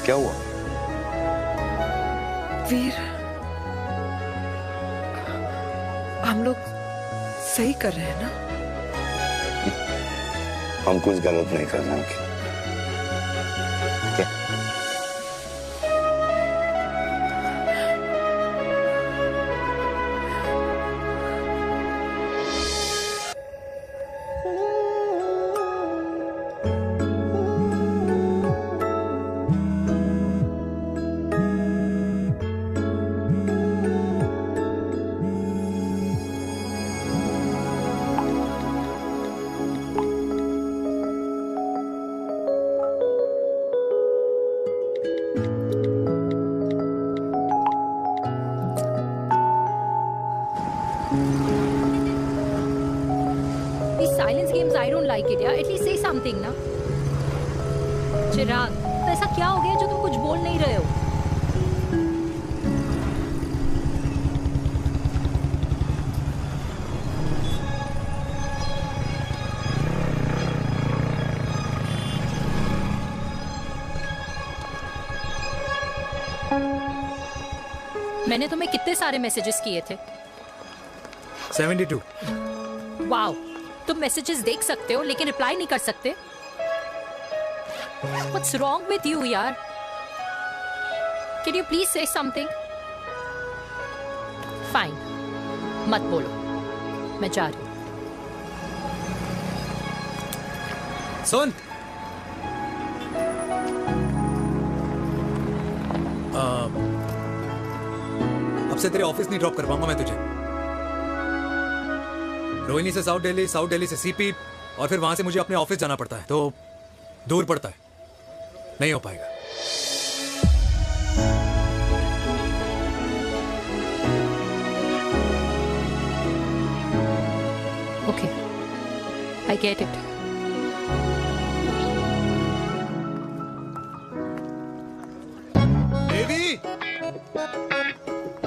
क्या हुआ? वीर, हम लोग सही कर रहे हैं ना? हम कुछ गलत नहीं कर रहे हैं। क्या? समथिंग ना। चिराग, तो ऐसा क्या हो गया जो तुम कुछ बोल नहीं रहे हो? मैंने तुम्हें कितने सारे मैसेजेस किए थे? 72। वाओ, तुम मैसेजेस देख सकते हो लेकिन रिप्लाई नहीं कर सकते? What's wrong with you, यार? Can you please say something? Fine, मत बोलो, मैं जा रही हूँ। सुन, अब से तेरे ऑफिस नहीं ड्रॉप कर पाऊंगा मैं तुझे। रोहिणी से साउथ दिल्ली से सीपी, और फिर वहां से मुझे अपने ऑफिस जाना पड़ता है, तो दूर पड़ता है, नहीं हो पाएगा। Okay, I get it. Devi!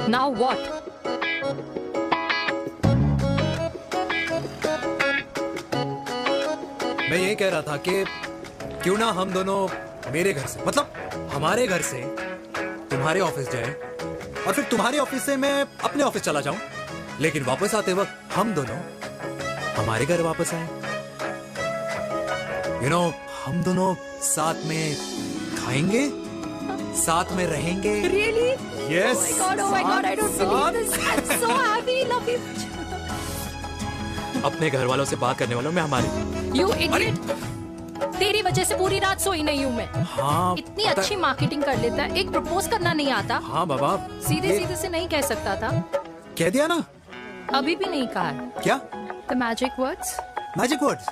Now what? मैं ये कह रहा था कि क्यों ना हम दोनों मेरे घर से, मतलब हमारे घर से तुम्हारे ऑफिस जाए, और फिर तुम्हारे ऑफिस से मैं अपने ऑफिस चला जाऊं, लेकिन वापस आते वक्त हम दोनों हमारे घर वापस आए। हम दोनों साथ में खाएंगे, साथ में रहेंगे। Really? Yes. Oh my God, I don't believe this. I'm so happy, love you. अपने घर वालों से बात करने वालों में हमारी। You idiot! तेरी वजह से पूरी रात सोई नहीं हूँ मैं। हाँ, इतनी अच्छी मार्केटिंग कर लेता है, एक प्रपोज करना नहीं आता। हाँ बाबा, सीधे सीधे से नहीं कह सकता था। कह दिया ना। अभी भी नहीं कहा है। क्या? The magic words? Magic words.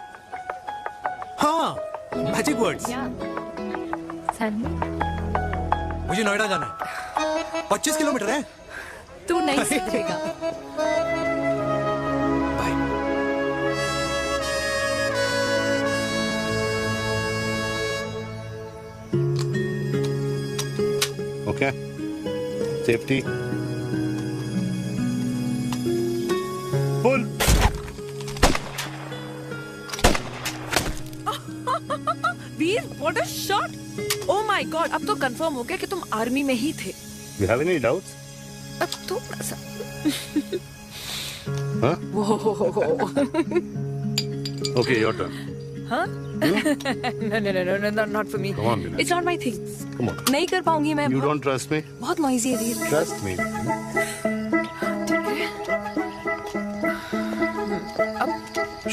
हाँ, मैजिक वर्ड्स। मुझे नोएडा जाना है। 25 किलोमीटर है। तू नहीं सीखेगा। Okay. Safety. Pull. Veer, what a shot! Oh my God, अब तो कंफर्म हो गया कि तुम आर्मी में ही थे। You have any doubts? अब तो Huh? Whoa. Okay, your turn. Huh? No, not for me. Come on, Meena. It's not my thing. Come on. नहीं कर पाऊंगी मैं। You don't trust me? बहुत noisy है वीर। Trust me.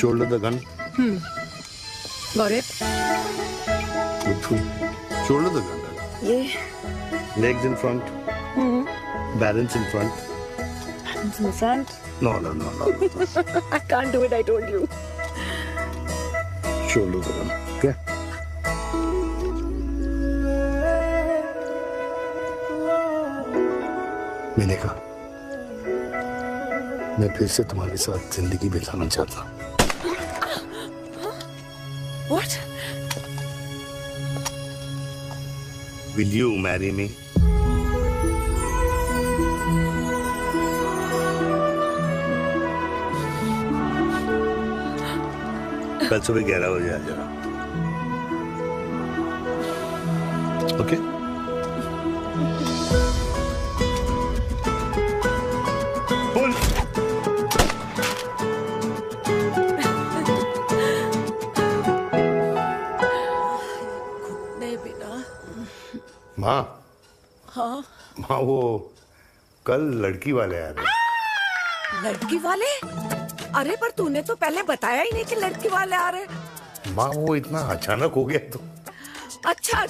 Shoulder the gun. Got it. Good. Shoulder the gun. ये Legs in front. Balance in front. hands in front. No. I can't do it, I told you. Shoulder the gun. Okay? मैंने कहा मैं फिर से तुम्हारे साथ जिंदगी बिताना चाहता हूँ। What? Will you marry me? कल सुबह 11 बजे आ जाना। ओके? पुल। नहीं बेटा। माँ, हाँ, माँ वो कल लड़की वाले आ रहे। लड़की वाले? अरे पर तूने तो पहले बताया ही नहीं कि लड़की वाले आ रहे। माँ वो इतना अचानक हो गया तो। अच्छा,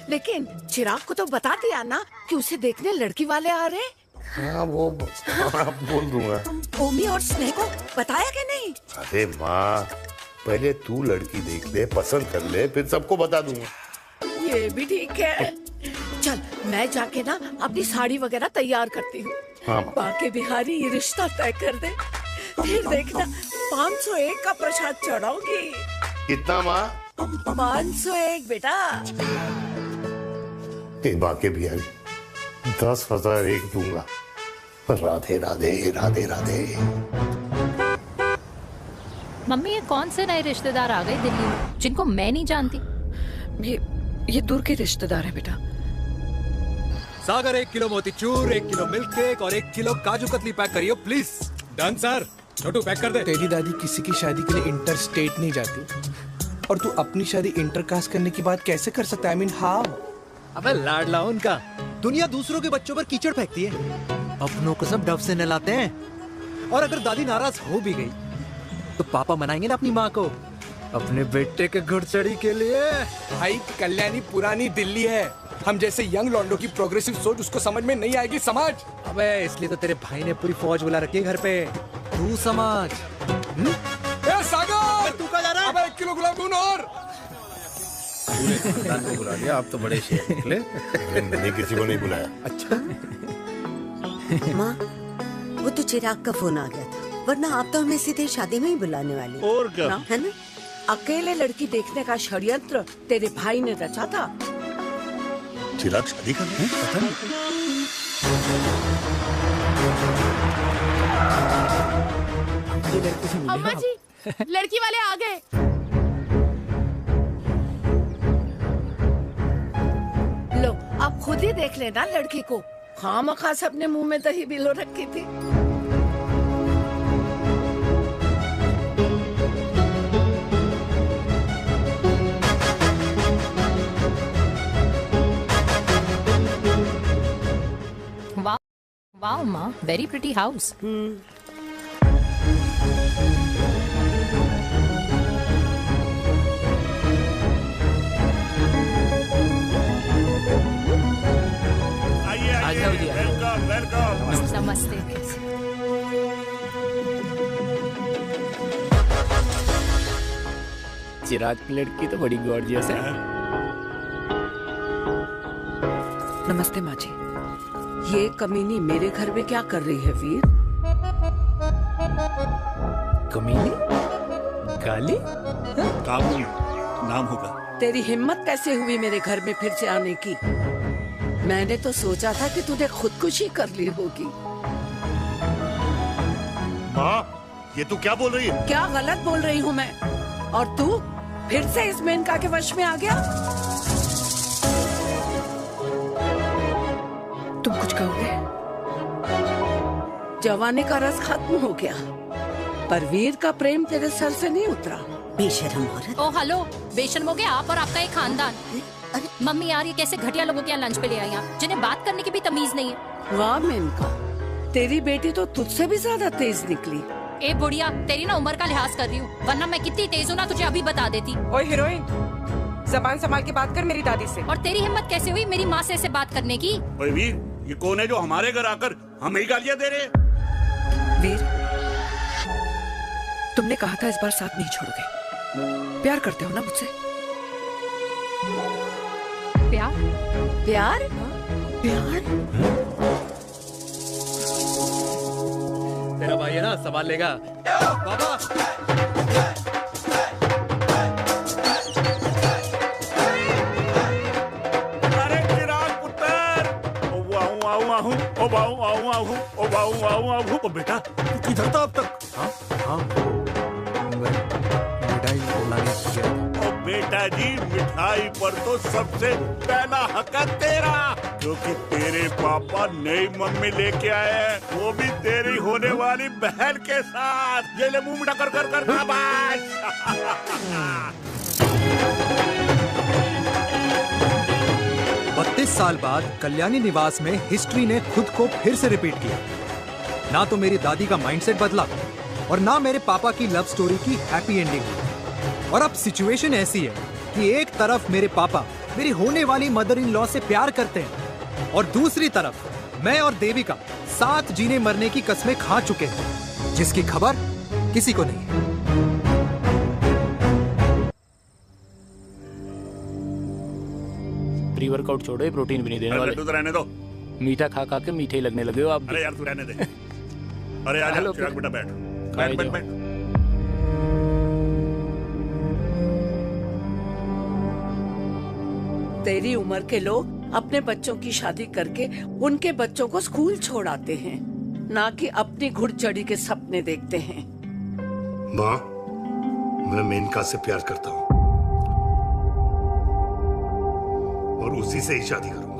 लेकिन चिराग को तो बता दिया ना कि उसे देखने लड़की वाले आ रहे। हाँ वो आप बोल दूंगा। ओमी और स्नेह को बताया कि नहीं? अरे माँ पहले तू लड़की देख ले, पसंद कर ले, फिर सबको बता दूंगा। ये भी ठीक है। चल मैं जाके ना अपनी साड़ी वगैरह तैयार करती हूँ। हाँ। बाकी बिहारी ये रिश्ता तय कर दे, फिर देखना 501 का प्रसाद चढ़ाऊंगी। कितना माँ? 501 बेटा। बाकी बिहारी 10,001 दूंगा। राधे राधे राधे राधे। मम्मी ये कौन से नए रिश्तेदार आ गए दिल्ली में जिनको मैं नहीं जानती? ये दूर के रिश्तेदार हैं बेटा। सागर 1 किलो मोतीचूर, 1 किलो मिल्क केक और 1 किलो काजू कतली पैक करियो please. Done sir. Chhotu pack कर दे। तेरी दादी किसी की शादी के लिए इंटर स्टेट नहीं जाती और तू अपनी शादी इंटर कास्ट करने की बात कैसे कर सकता है? I mean how? अबे लाडला उनका। दुनिया दूसरों के बच्चों पर कीचड़ फेंकती है, अपनों को सब डब से नहलाते हैं। और अगर दादी नाराज हो भी गई तो पापा मनाएंगे ना अपनी माँ को अपने बेटे के घुड़चढ़ी के लिए। भाई कल्याणी पुरानी दिल्ली है, हम जैसे यंग लॉन्डो की प्रोग्रेसिव सोच उसको समझ में नहीं आएगी। समझ? अबे इसलिए तो तेरे भाई ने पूरी फौज बुला रखी है घर पे, तू समझ। सागर तू कहाँ जा रहा है? अब 1 किलो गुलाब जामुन और। पूरे खानदान को बुला लिया, आप तो बड़े शेर निकले। मैंने किसी को नहीं बुलाया। अच्छा माँ वो तो चिराग का फोन आ गया था, वरना आप तो हमें सीधे शादी में ही बुलाने वाली। और क्या? है ना? अकेले लड़की देखने का षड्यंत्र तेरे भाई ने रचा था। चिराग शादी कर रहे हैं? पता नहीं। अम्मा जी लड़की वाले आ गए। लो अब खुद ही देख लेना लड़की को। खामखा से अपने मुंह में दही बिलो रखी थी। वाओ माँ, वेरी प्रिटी हाउस। आ जाओ जी, वेलकम वेलकम। नमस्ते। चिराग की लड़की तो बड़ी गॉर्जियस है। नमस्ते माँ जी। ये कमीनी मेरे घर में क्या कर रही है वीर? कमीनी? गाली? काबुल नाम होगा। तेरी हिम्मत कैसे हुई मेरे घर में फिर से आने की? मैंने तो सोचा था कि तूने खुदकुशी कर ली होगी। माँ, ये तू क्या बोल रही है? क्या गलत बोल रही हूँ मैं? और तू फिर से इस मेनका के वश में आ गया? तुम कुछ कहोगे? जवानी का रस खत्म हो गया, पर वीर का प्रेम तेरे सर से नहीं उतरा। बेशरम औरत। ओ हेलो, बेशर्म हो गए आप और आपका एक खानदान। मम्मी यार, ये कैसे घटिया लोगों के यहाँ लंच पे ले आई आप, जिन्हें बात करने की भी तमीज नहीं है। वाह मेनका, तेरी बेटी तो तुझसे भी ज्यादा तेज निकली। ए बुढ़िया, तेरी ना उम्र का लिहाज कर रही हूँ, वरना मैं कितनी तेज हूँ ना तुझे अभी बता देती। ओए हीरोइन, ज़बान संभाल के बात कर मेरी दादी से। और तेरी हिम्मत कैसे हुई मेरी माँ से ऐसे बात करने की? ओए वीर, ये कौन है जो हमारे घर आकर हमें ही गालियाँ दे रहे? वीर, तुमने कहा था इस बार साथ नहीं छोड़ोगे। प्यार करते हो ना मुझसे? प्यार? प्यार? प्यार? तेरा भाई है ना, संभाल लेगा। बाबा अरे चिराग पुत्र, ओ वाहू आऊ आहू, ओ वाहू आऊ आहू, ओ वाहू आऊ आहू। ओ बेटा, तू किधर था अब तक? हाँ, मिठाई लाने गया था। ओ बेटा जी, मिठाई पर तो सबसे पहला हक है तेरा, क्योंकि तेरे पापा नई मम्मी लेके आए हैं, वो भी तेरी होने वाली बहन के साथ। ये ले मुंह मीठा कर कर कर शाबाश। 32 साल बाद कल्याणी निवास में हिस्ट्री ने खुद को फिर से रिपीट किया। ना तो मेरी दादी का माइंडसेट बदला और ना मेरे पापा की लव स्टोरी की हैप्पी एंडिंग हुई। और अब सिचुएशन ऐसी है कि एक तरफ मेरे पापा मेरी होने वाली मदर इन लॉ से प्यार करते हैं और दूसरी तरफ मैं और देविका साथ जीने मरने की कस्में खा चुके हैं, जिसकी खबर किसी को नहीं है। प्री वर्कआउट छोड़ो, ये प्रोटीन भी नहीं देने वाले। तो रहने दो। मीठा खा खा के मीठे ही लगने लगे हो आप। अरे यार तू रहने दे। अरे आ जा चिराग बेटा, बैठ बैठ बैठ बैठ। तेरी उम्र के लोग अपने बच्चों की शादी करके उनके बच्चों को स्कूल छोड़ाते हैं, ना कि अपनी घुड़चढ़ी के सपने देखते हैं। माँ, मैं मेनका से प्यार करता हूँ और उसी से ही शादी करूंगा।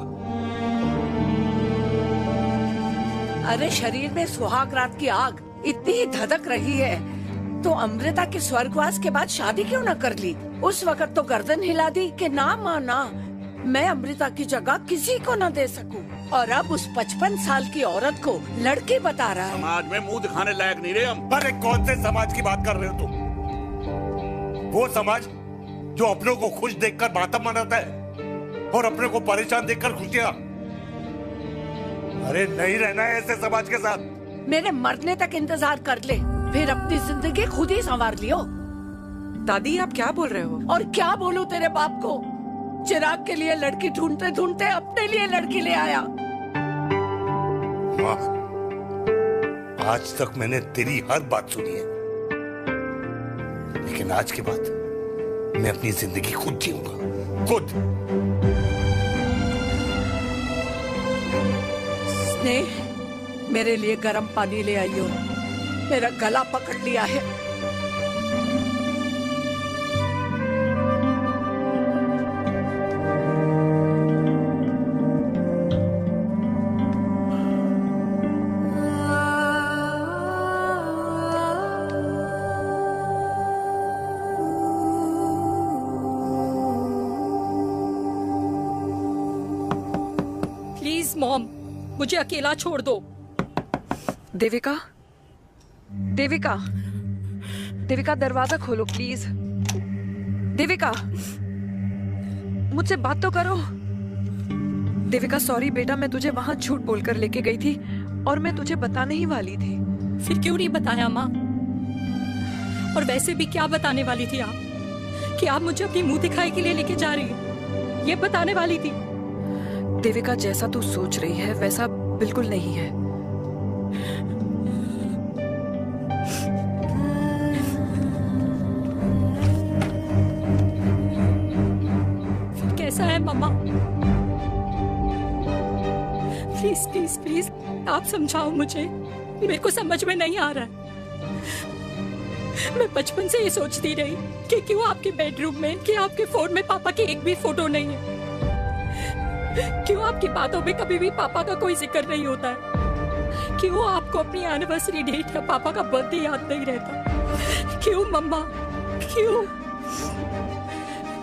अरे शरीर में सुहाग रात की आग इतनी ही धधक रही है तो अमृता के स्वर्गवास के बाद शादी क्यों न कर ली? उस वक्त तो गर्दन हिला दी कि ना माना, मैं अमृता की जगह किसी को न दे सकूं। और अब उस 55 साल की औरत को लड़की बता रहा है। समाज में मुंह दिखाने लायक नहीं रहे हम। अरे कौन से समाज की बात कर रहे हो तुम? वो समाज जो अपनों को खुश देखकर मातम मनाता है और अपने को परेशान देखकर खुशियां। अरे नहीं रहना है ऐसे समाज के साथ। मेरे मरने तक इंतजार कर ले, फिर अपनी जिंदगी खुद ही संवार लियो। दादी आप क्या बोल रहे हो? और क्या बोलूं तेरे बाप को? चिराग के लिए लड़की ढूंढते ढूंढते अपने लिए लड़की ले आया। माँ, आज तक मैंने तेरी हर बात सुनी है, लेकिन आज के बाद मैं अपनी जिंदगी खुद जीऊंगा, खुद। स्नेह, मेरे लिए गर्म पानी ले आइयो, मेरा गला पकड़ लिया है। प्लीज मॉम, मुझे अकेला छोड़ दो। देविका, देविका, देविका दरवाजा खोलो प्लीज। देविका, मुझसे बात तो करो। देविका सॉरी बेटा, मैं तुझे वहां झूठ बोलकर लेके गई थी और मैं तुझे बताने ही वाली थी। फिर क्यों नहीं बताया माँ? और वैसे भी क्या बताने वाली थी आप? कि आप मुझे अपनी मुंह दिखाई के लिए लेके जा रही हैं, ये बताने वाली थी। देविका जैसा तू सोच रही है वैसा बिल्कुल नहीं है। फिर कैसा है मम्मा? प्लीज प्लीज प्लीज आप समझाओ मुझे, मेरे को समझ में नहीं आ रहा है। मैं बचपन से ये सोचती रही कि क्यों आपके बेडरूम में, कि आपके फोन में पापा की एक भी फोटो नहीं है, क्यों आपकी बातों में कभी भी पापा का कोई जिक्र नहीं होता है, क्यों आपको अपनी एनिवर्सरी डेट या पापा का बर्थडे याद नहीं रहता, क्यों मम्मा क्यों?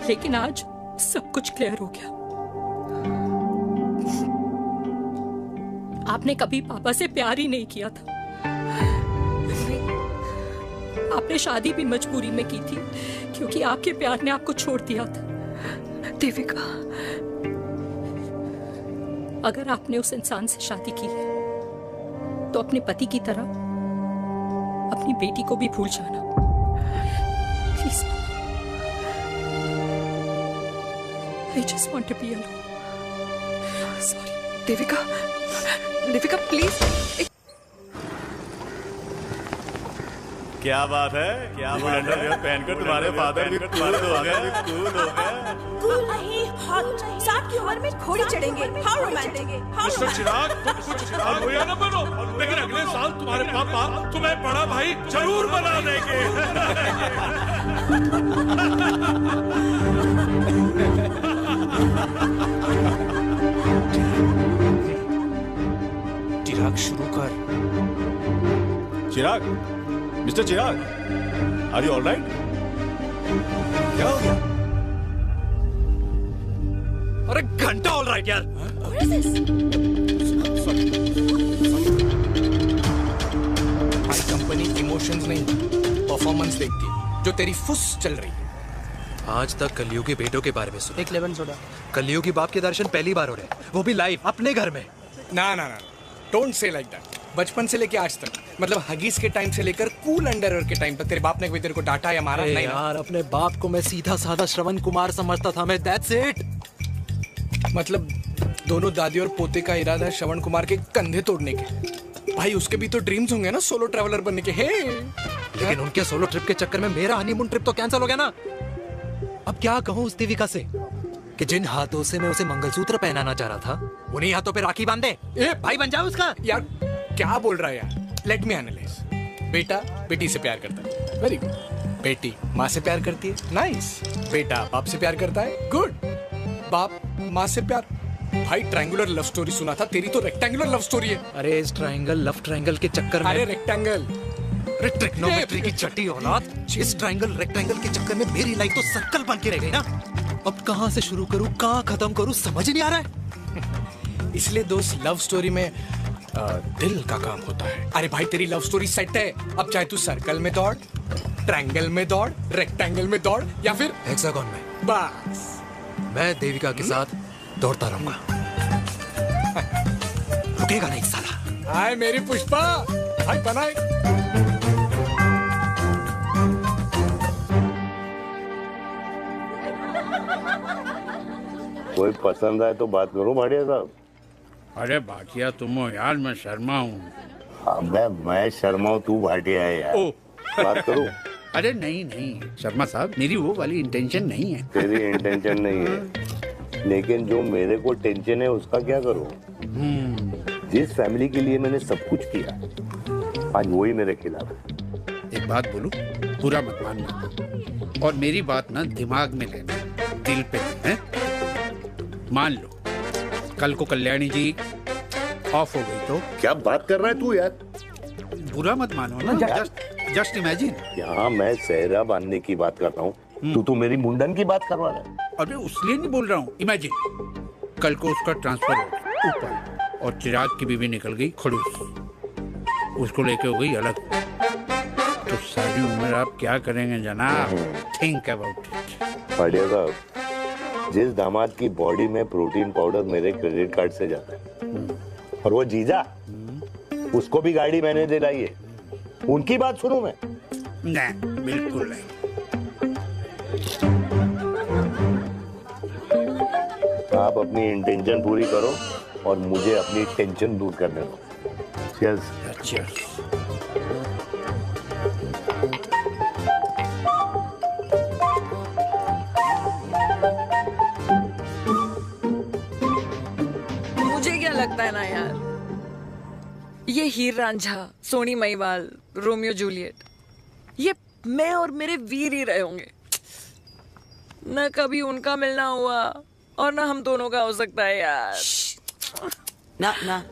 लेकिन आज सब कुछ क्लियर हो गया। आपने कभी पापा से प्यार ही नहीं किया था। आपने शादी भी मजबूरी में की थी क्योंकि आपके प्यार ने आपको छोड़ दिया था। देविका, अगर आपने उस इंसान से शादी की है तो अपने पति की तरह अपनी बेटी को भी भूल जाना please. I just want to be alone. Sorry, Devika, Devika please. क्या बात है, क्या बात है, पहनकर तुम्हारे फादर भी कूल हो गए, कूल हो गए। कूल नहीं, हॉट। 60 की उम्र में घोड़ी चढ़ेंगे, हाउ रोमांटिक। मिस्टर चिराग, चिराग भैया ना बनो, लेकिन अगले साल तुम्हारे पापा तुम्हें बड़ा भाई जरूर बना देंगे। चिराग शुरू कर। Chirag, mister Chirag, are you all right? क्या हो गया? अरे घंटा ऑल राइट यार। हमारी कंपनी इमोशंस नहीं परफॉर्मेंस देखती है, जो तेरी फुस चल रही है। आज तक कलयुगी बेटों के बारे में सुना। एक लेमन सोडा। कलयुगी बाप के दर्शन पहली बार हो रहे हैं, वो भी लाइव अपने घर में। ना ना ना, डोंट से लाइक दैट। बचपन से लेके आज तक, मतलब हगीज के टाइम से लेकर कूल अंडरवेयर के टाइम तक तेरे बाप ने कभी तेरे को डांटा या मारा? नहीं यार, अपने बाप को मैं सीधा साधा श्रवण कुमार समझता था मैं, दैट्स इट। मतलब दोनों दादी और पोते का इरादा है श्रवण कुमार के कंधे तोड़ने के। भाई उसके भी तो ड्रीम्स होंगे ना सोलो ट्रैवलर बनने के। लेकिन उनके सोलो ट्रिप के चक्कर में मेरा हनीमून ट्रिप तो कैंसिल हो गया ना। अब क्या कहूँ उस देविका से कि जिन हाथों से मैं उसे मंगलसूत्र पहनाना चाह रहा था, उन्हीं हाथों पे राखी बांध दे। भाई बन जाओ उसका। यार क्या बोल रहा है यार? Let me analyse. बेटा बेटी से प्यार करता है, वेरी गुड। बेटी माँ से प्यार करती है, नाइस। बेटा बाप से प्यार करता है, गुड। बाप माँ से प्यार। भाई ट्रायंगुलर लव स्टोरी सुना था, तेरी तो रेक्टेंगुलर लव स्टोरी है। अरे इस ट्रायंगल लव ट्रायंगल के चक्कर में, अरे रेक्टेंगल, अरे ट्रिग्नोमेट्री की छठी औलाद, इस ट्रायंगल रेक्टेंगल के चक्कर में मेरी लाइफ तो सर्कल बन के रह गई ना। अब कहाँ से शुरू करूँ, कहाँ खत्म करूँ, समझ नहीं आ रहा है। इसलिए दोस्त लव स्टोरी में दिल का काम होता है। अरे भाई तेरी लव स्टोरी सेट है, अब चाहे तू सर्कल में दौड़, ट्रायंगल में दौड़, रेक्टेंगल में दौड़ या फिर हेक्सागोन में, बस मैं देविका के साथ दौड़ता रहूंगा। रुकेगा नहीं साला। हाय मेरी पुष्पा, भाई बनाए। कोई पसंद आए तो बात करो भाटिया साहब। अरे भाटिया तुम हो यार, मैं शर्मा हूँ। अबे मैं शर्मा हूँ, तू भाटिया है यार। बात करो। अरे नहीं नहीं शर्मा साहब, मेरी वो वाली इंटेंशन नहीं है। तेरी इंटेंशन नहीं है, लेकिन जो मेरे को टेंशन है उसका क्या करूँ? जिस फैमिली के लिए मैंने सब कुछ किया, आज वही मेरे खिलाफ है। एक बात बोलूं, बुरा मत मानना, और मेरी बात ना दिमाग में लेना, दिल पे है। मान लो कल को कल्याणी जी ऑफ हो गई तो? क्या बात कर रहा है तू यार? बुरा मत मानो ना, जस्ट इमेजिन। यहाँ मैं सेहरा बांधने की बात कर रहा हूँ, तू तो मेरी मुंडन की बात करवा रहा है। अरे उसलिए नहीं बोल रहा हूँ, इमेजिन कल को उसका ट्रांसफर हो गया ऊपर और चिराग की बीवी निकल गई खड़ूस। उसको लेके हो गई अलग। तो सारी उम्र आप क्या करेंगे जनाब? Think about it. भाटिया साहब, जिस दामाद की बॉडी में प्रोटीन पाउडर मेरे क्रेडिट कार्ड से जाता है, और वो जीजा, उसको भी गाड़ी मैंने दिलाई है, उनकी बात सुनूं मैं? नहीं, बिल्कुल नहीं। आप अपनी इंटेंशन पूरी करो और मुझे अपनी टेंशन दूर करने दो। यस। मुझे क्या लगता है ना यार, ये हीर रांझा, सोनी महिवाल, रोमियो जूलियट, ये मैं और मेरे वीर ही रहे होंगे। न कभी उनका मिलना हुआ और ना हम दोनों का हो सकता है यार। ना ना,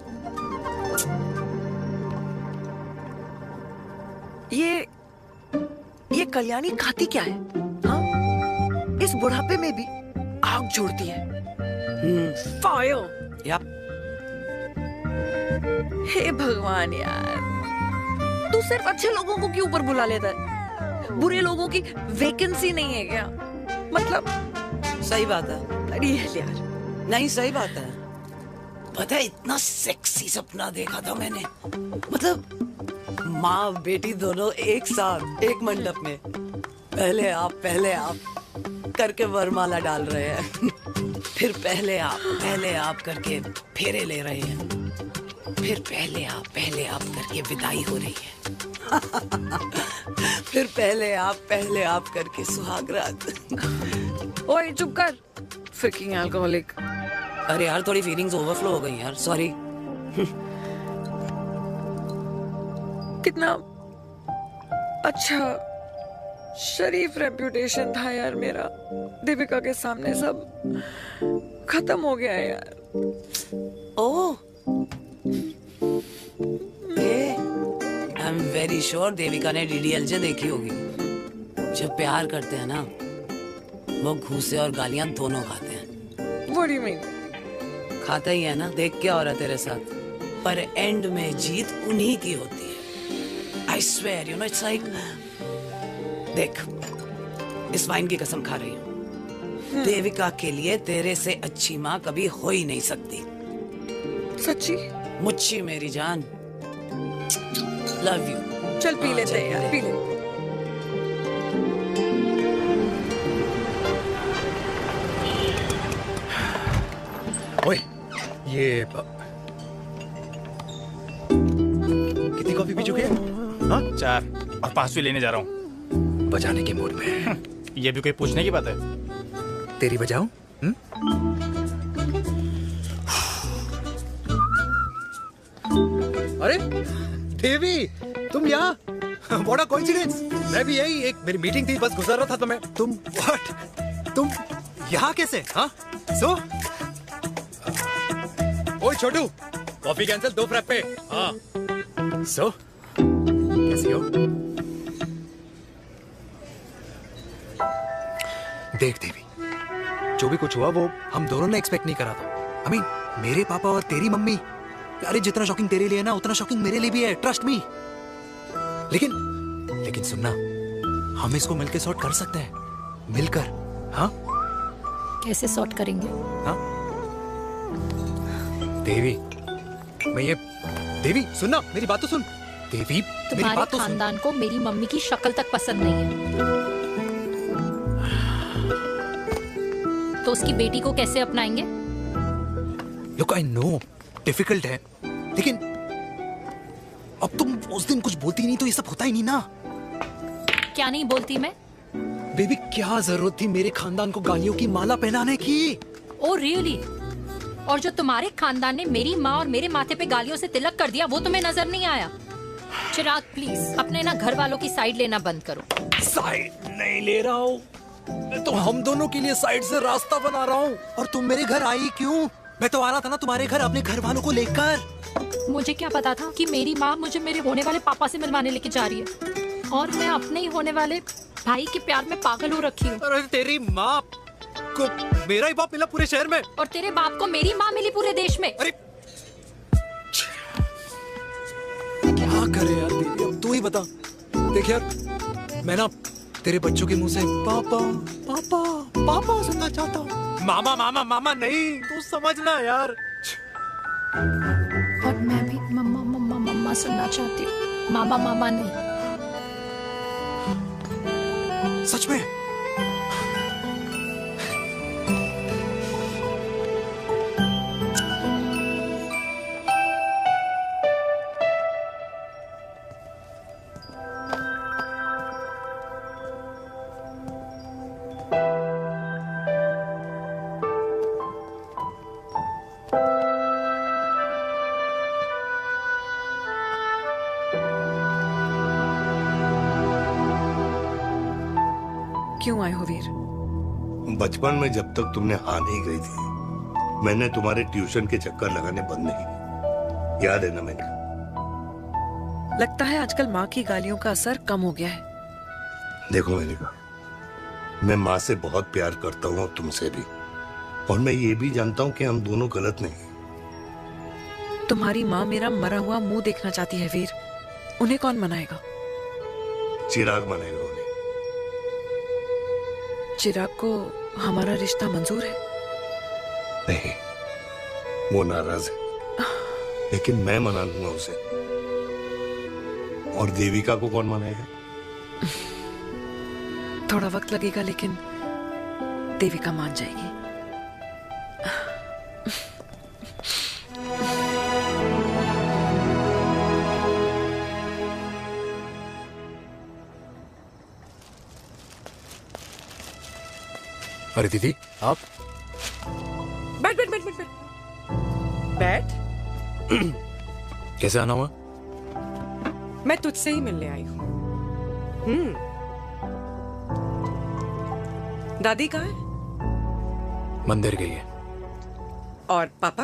ये कल्याणी खाती क्या है? हाँ? इस बुढ़ापे में भी आग जोड़ती है। फायर। हे भगवान यार, तू सिर्फ अच्छे लोगों को क्यों ऊपर बुला लेता है? बुरे लोगों की वैकेंसी नहीं है क्या? मतलब सही बात है। अरे यार, नहीं सही बात है। पता है, इतना सेक्सी सपना देखा था मैंने। मतलब माँ बेटी दोनों एक साथ एक मंडप में, पहले आप करके वरमाला डाल रहे हैं। फिर पहले आप करके फेरे ले रहे हैं। फिर पहले आप करके विदाई हो रही है। फिर पहले आप करके सुहागरात। ओए चुप कर, फ्रिकिंग अल्कोहलिक। अरे यार, थोड़ी फीलिंग्स ओवरफ्लो हो गई यार, सॉरी। कितना अच्छा शरीफ रेप्यूटेशन था यार मेरा, दीपिका के सामने सब खत्म हो गया है यार। Oh, I am very sure Devika ने DDLJ देखी होगी। जब प्यार करते हैं ना, वो घूसे और गालियां दोनों खाते हैं। What do you mean? खाता ही है ना, देख क्या हो रहा है तेरे साथ। पर एंड में जीत उन्हीं की होती है। I swear, you know, it's like, देख, इस वाइन की कसम खा रही हूँ, देविका के लिए तेरे से अच्छी माँ कभी हो ही नहीं सकती। सच्ची? मुच्छी मेरी जान, लव यू। चल पी लेते हैं यार, पी ले। ओए, ये कितनी कॉफी पी चुके हैं? हाँ? 4 और 5वीं लेने जा रहा हूँ। बजाने के मूड में। ये भी कोई पूछने की बात है? तेरी बजाऊं? अरे देवी, तुम यहाँ? What a coincidence! मैं भी यही, एक मेरी मीटिंग थी, बस गुजर रहा था तो मैं। तुम यहाँ कैसे? हाँ? सो? ओए छोटू, कॉफी कैंसिल, 2 फ्रैप पे। हाँ। सो? कैसी हो? देख देवी, जो भी कुछ हुआ वो हम दोनों ने एक्सपेक्ट नहीं करा था। I mean, मेरे पापा और तेरी मम्मी, अरे जितना शॉकिंग तेरे लिए ना, उतना शॉकिंग मेरे लिए भी है, ट्रस्ट मी। लेकिन सुनना, हम इसको मिलकर सॉर्ट कर सकते हैं, मिलकर। हाँ? कैसे सॉर्ट करेंगे? हाँ? देवी, देवी सुनना, मेरी बात तो सुन। देवी, मेरी बात तो सुन। खानदान को मेरी मम्मी की शक्ल तक पसंद नहीं है, तो उसकी बेटी को कैसे अपनाएंगे? Look, I know, डिफिकल्ट है, लेकिन अब तुम उस दिन कुछ बोलती नहीं तो ये सब होता ही नहीं ना। क्या नहीं बोलती मैं? बेबी, क्या जरूरत थी मेरे खानदान को गालियों की माला पहनाने की? Oh really? और जो तुम्हारे खानदान ने मेरी माँ और मेरे माथे पे गालियों से तिलक कर दिया, वो तुम्हें नजर नहीं आया? चिराग प्लीज, अपने ना घर वालों की साइड लेना बंद करो। साइड नहीं ले रहा हूँ, मैं तो हम दोनों के लिए साइड से रास्ता बना रहा हूँ। और तुम मेरे घर आई क्यों? मैं तो आ रहा था ना तुम्हारे घर अपने घर वालों को लेकर। मुझे क्या पता था कि मेरी माँ मुझे मेरे होने वाले पापा से मिलवाने लेके जा रही है, और मैं अपने ही होने वाले भाई के प्यार में पागल हो रखी हूँ। अरे तेरी माँ को मेरा ही बाप मिला पूरे शहर में, और तेरे बाप को मेरी माँ मिली पूरे देश में। अरे क्या कर तू ही बता। देख यार, मैं ना तेरे बच्चों के मुंह से पापा पापा पापा सुनना चाहता हूँ। मामा मामा मामा नहीं, तू समझना यार। और मैं भी मम्मा मम्मा मम्मा सुनना चाहती हूँ, मामा मामा नहीं। सच में? क्यों आए हो वीर? बचपन में जब तक तुमने हाँ नहीं गई थी, मैंने तुम्हारे ट्यूशन के चक्कर लगाने बंद नहीं किए। याद है ना मेनका? लगता है आजकल माँ की गालियों का असर कम हो गया है। देखो मेनका, मैं माँ से बहुत प्यार करता हूँ और तुमसे भी, और मैं ये भी जानता हूँ कि हम दोनों गलत नहीं। तुम्हारी माँ मेरा मरा हुआ मुंह देखना चाहती है वीर। उन्हें कौन मनाएगा? चिराग मनाएगा उन्हें। चिराग को हमारा रिश्ता मंजूर है? नहीं, वो नाराज है, लेकिन मैं मना लूंगा उसे। और देविका को कौन मनाएगा? थोड़ा वक्त लगेगा, लेकिन देविका मान जाएगी। अरे दीदी, आप? बैठ बैठ बैठ बैठ बैठ। कैसे आना हुआ? मैं तुझसे ही मिलने आई हूँ। दादी कहाँ है? मंदिर गई है। और पापा?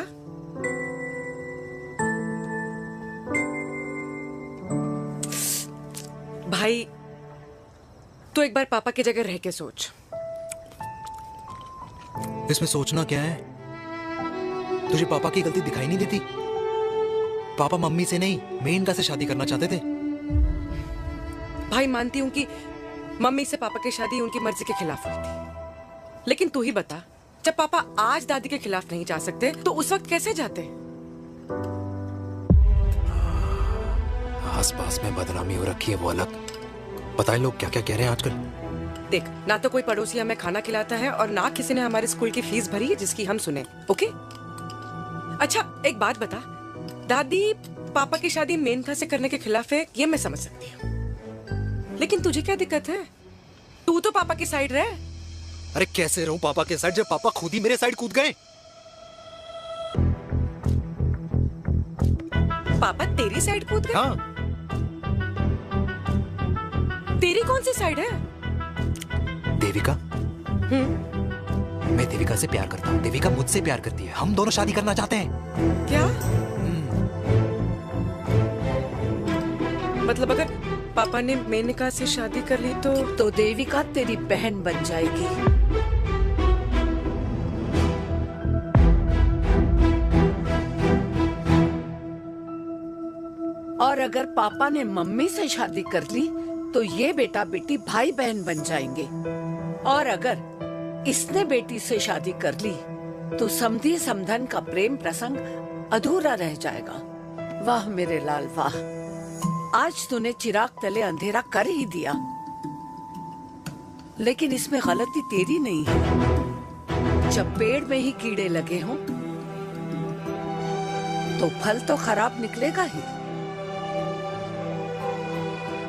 भाई, तू एक बार पापा की जगह रह के सोच। इसमें सोचना क्या है? तुझे पापा की गलती दिखाई नहीं देती? पापा मम्मी से नहीं, मेनका से शादी करना चाहते थे। भाई, मानती हूं कि मम्मी से पापा की शादी उनकी मर्जी के खिलाफ हुई थी, लेकिन तू ही बता, जब पापा आज दादी के खिलाफ नहीं जा सकते तो उस वक्त कैसे जाते? आस पास में बदनामी हो रखी है, वो अलग। पता है लोग क्या क्या कह रहे हैं आजकल? देख, ना तो कोई पड़ोसी हमें खाना खिलाता है और ना किसी ने हमारे स्कूल की फीस भरी है जिसकी हम सुने। ओके? अच्छा, एक बात बता, दादी पापा की शादी मेनका से करने के खिलाफ है, ये मैं समझ सकती हूँ, लेकिन तुझे क्या दिक्कत है? तू तो पापा की साइड रहे। अरे कैसे रहूं पापा के साइड जब पापा खुद ही मेरे साइड कूद गए? पापा तेरी साइड कूद गए? हाँ। तेरी कौन सी साइड है? देविका। मैं देविका से प्यार करता हूँ, देविका मुझसे प्यार करती है, हम दोनों शादी करना चाहते हैं। क्या? मतलब अगर पापा ने मेनका से शादी कर ली तो देविका तेरी बहन बन जाएगी। और अगर पापा ने मम्मी से शादी कर ली तो ये बेटा बेटी भाई बहन बन जाएंगे। और अगर इसने बेटी से शादी कर ली तो समधी समधन का प्रेम प्रसंग अधूरा रह जाएगा। वाह मेरे लाल वाह, आज तूने चिराग तले अंधेरा कर ही दिया, लेकिन इसमें गलती तेरी नहीं है। जब पेड़ में ही कीड़े लगे हों तो फल तो खराब निकलेगा ही।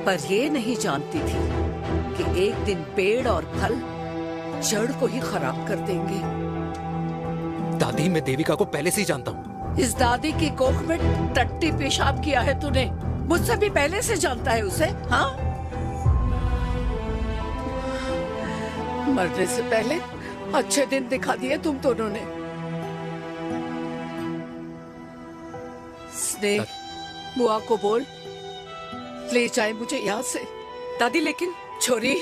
पर ये नहीं जानती थी कि एक दिन पेड़ और फल जड़ को ही खराब कर देंगे। दादी, मैं देविका को पहले से ही जानता हूँ। इस दादी की कोख में टट्टी पेशाब किया है तूने, मुझसे भी पहले से जानता है उसे। हाँ, मरने से पहले अच्छे दिन दिखा दिए तुम दोनों ने। स्नेह, बुआ को बोल ले जाए मुझे यहाँ से। दादी, लेकिन छोरी,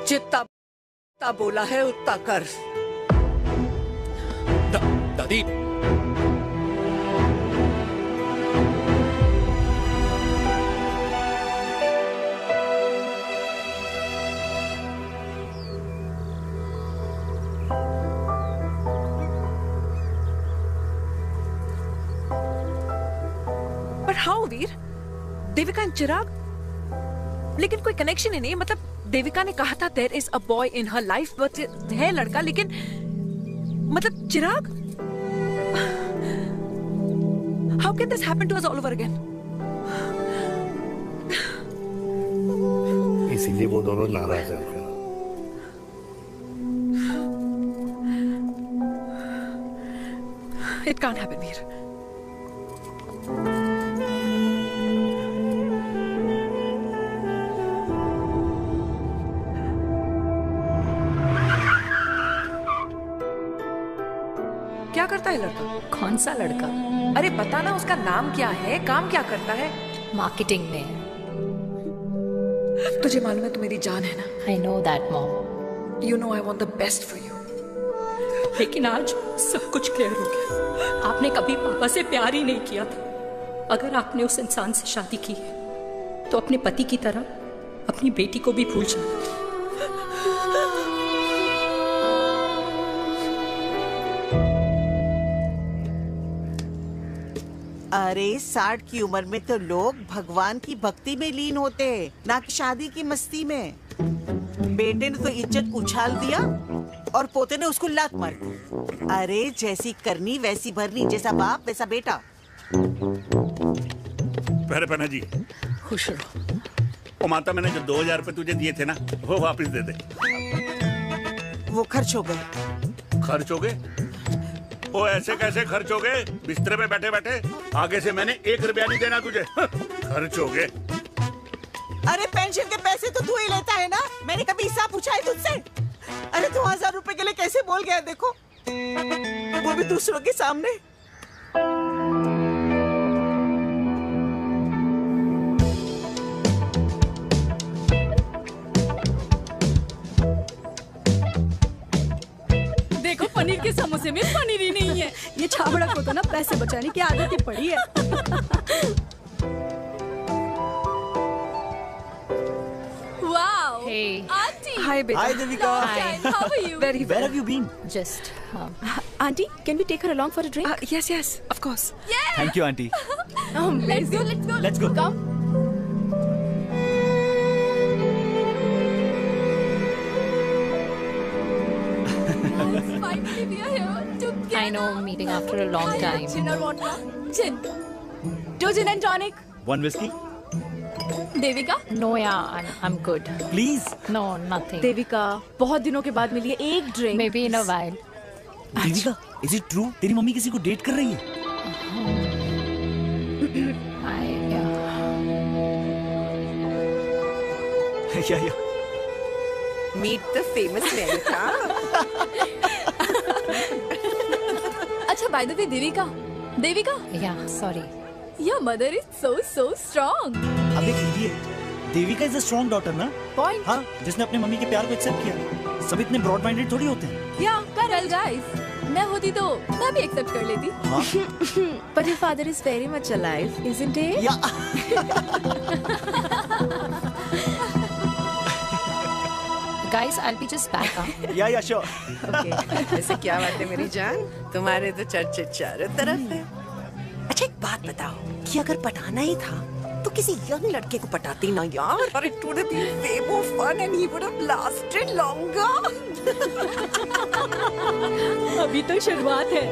जितना बोला है उतना कर। दादी, पर हाउ वीर? देविका एंड चिराग, लेकिन कोई कनेक्शन ही नहीं। मतलब देविका ने कहा था there is a boy in her life, but है लड़का, लेकिन मतलब Chirag, how can this happen to us all over again? इसीलिए वो दोनों नाराज हैं। It can't happen, Veer. क्या करता है लड़का? कौन सा लड़का? अरे बता ना, उसका नाम क्या है, काम क्या करता है? मार्केटिंग में। तुझे मालूम है तू मेरी जान है ना? I know that, Mom. You know I want the best for you. लेकिन आज सब कुछ क्लियर हो गया। आपने कभी पापा से प्यार ही नहीं किया था। अगर आपने उस इंसान से शादी की है तो अपने पति की तरह अपनी बेटी को भी भूल जाना। अरे 60 की उम्र में तो लोग भगवान की भक्ति में लीन होते हैं, ना कि शादी की मस्ती में। बेटे ने तो इज्जत उछाल दिया और पोते ने उसको लात मार दी। अरे जैसी करनी वैसी भरनी, जैसा बाप वैसा बेटा। पहले पहना जी, खुश रहो। ओ माता, मैंने जो 2000 रुपए तुझे दिए थे ना, वो वापस दे दे। वो खर्च हो गए। खर्च हो गए? ओ ऐसे कैसे खर्च हो गए? बिस्तर पे बैठे बैठे। आगे से मैंने 1 रुपया नहीं देना तुझे। खर्च हो गए। अरे पेंशन के पैसे तो तू ही लेता है ना, मैंने कभी हिसाब पूछा है तुझसे? अरे 2000 रुपए के लिए कैसे बोल गया देखो, वो भी दूसरों के सामने। देखो पनीर के समोसे में पनीर ही नहीं है। ये छाबड़ा को तो ना पैसे बचाने की आदत ही पड़ी है। Wow. Hey. Auntie. Hi, beta. Hi, Devika. Hi. How are you? Very well. Where have you been? Just. Auntie, can we take her along for a drink? Yes, yes, of course. Yeah. Thank you, auntie. Let's go. Let's go. Let's go. Come. Finally, we are here together. I know, meeting after a long time. Gin or vodka? Gin. 2 gin and tonic. 1 whiskey? Devika? No, yeah, I'm good. Please. No, nothing. Devika, बहुत दिनों के बाद मिली है, एक drink. Maybe in a while. Devika, is it true? तेरी mummy किसी को date कर रही है? Yeah. Meet the famous Devika. अच्छा, by the way, Devika. Yeah, sorry. Your mother is so strong. अब एक idiot. Devika is a strong daughter ना? Point. हाँ, जिसने अपने मम्मी के प्यार को एक्सेप्ट किया। सब इतने ब्रॉड माइंडेड थोड़ी होते हैं। Yeah, correct, guys. मैं होती तो मैं भी एक्सेप्ट कर लेती। हाँ? But your father is very much alive, isn't he? Yeah. Guys, I'll be just back. Yeah, sure. Okay. ऐसे क्या बात है मेरी जान? तुम्हारे तो चर्चे चारों तरफ है। अच्छा एक बात बताओ कि अगर पटाना ही था तो किसी यंग लड़के को पटाती ना यार। और it would have been way more fun and he would have lasted longer. अभी तो शुरुआत है,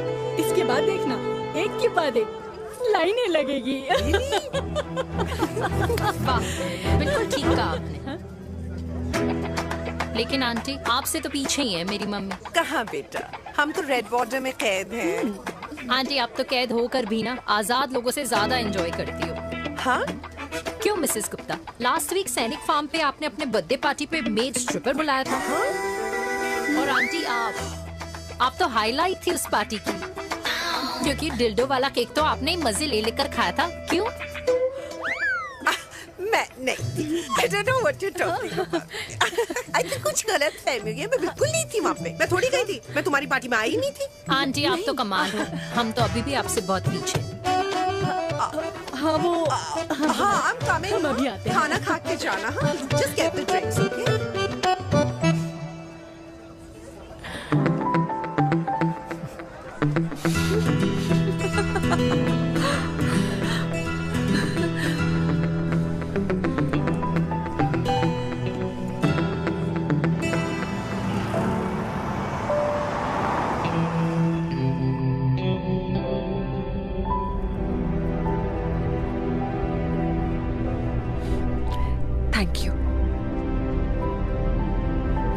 इसके बाद देखना एक के बाद एक लाइनें लगेगी। बिल्कुल ठीक कहा आपने। लेकिन आंटी, आपसे तो पीछे ही है मेरी मम्मी। कहाँ बेटा, हम तो रेड बॉर्डर में कैद हैं। आंटी, आप तो कैद होकर भी ना आजाद लोगों से ज्यादा एंजॉय करती हो। हाँ? क्यों मिसेस गुप्ता? लास्ट वीक सैनिक फार्म पे आपने अपने बर्थडे पार्टी पे मेड स्ट्रिपर बुलाया था। हाँ? और आंटी, आप तो हाईलाइट थी उस पार्टी की, क्योंकि डिल्डो वाला केक तो आपने मजे ले लेकर खाया था। क्यों? मैं नहीं, I don't know what you're talking about. I think कुछ गलत फहमी हुई है। मैं बिल्कुल नहीं थी वहाँ पे। मैं थोड़ी गई थी। मैं तुम्हारी पार्टी में आई नहीं थी। आंटी, आप तो कमाल हो। हम तो अभी भी आपसे बहुत पीछे। हाँ वो हाँ I'm coming. हम अभी आते हैं। खाना खा के जाना। हाँ just get the drinks, okay?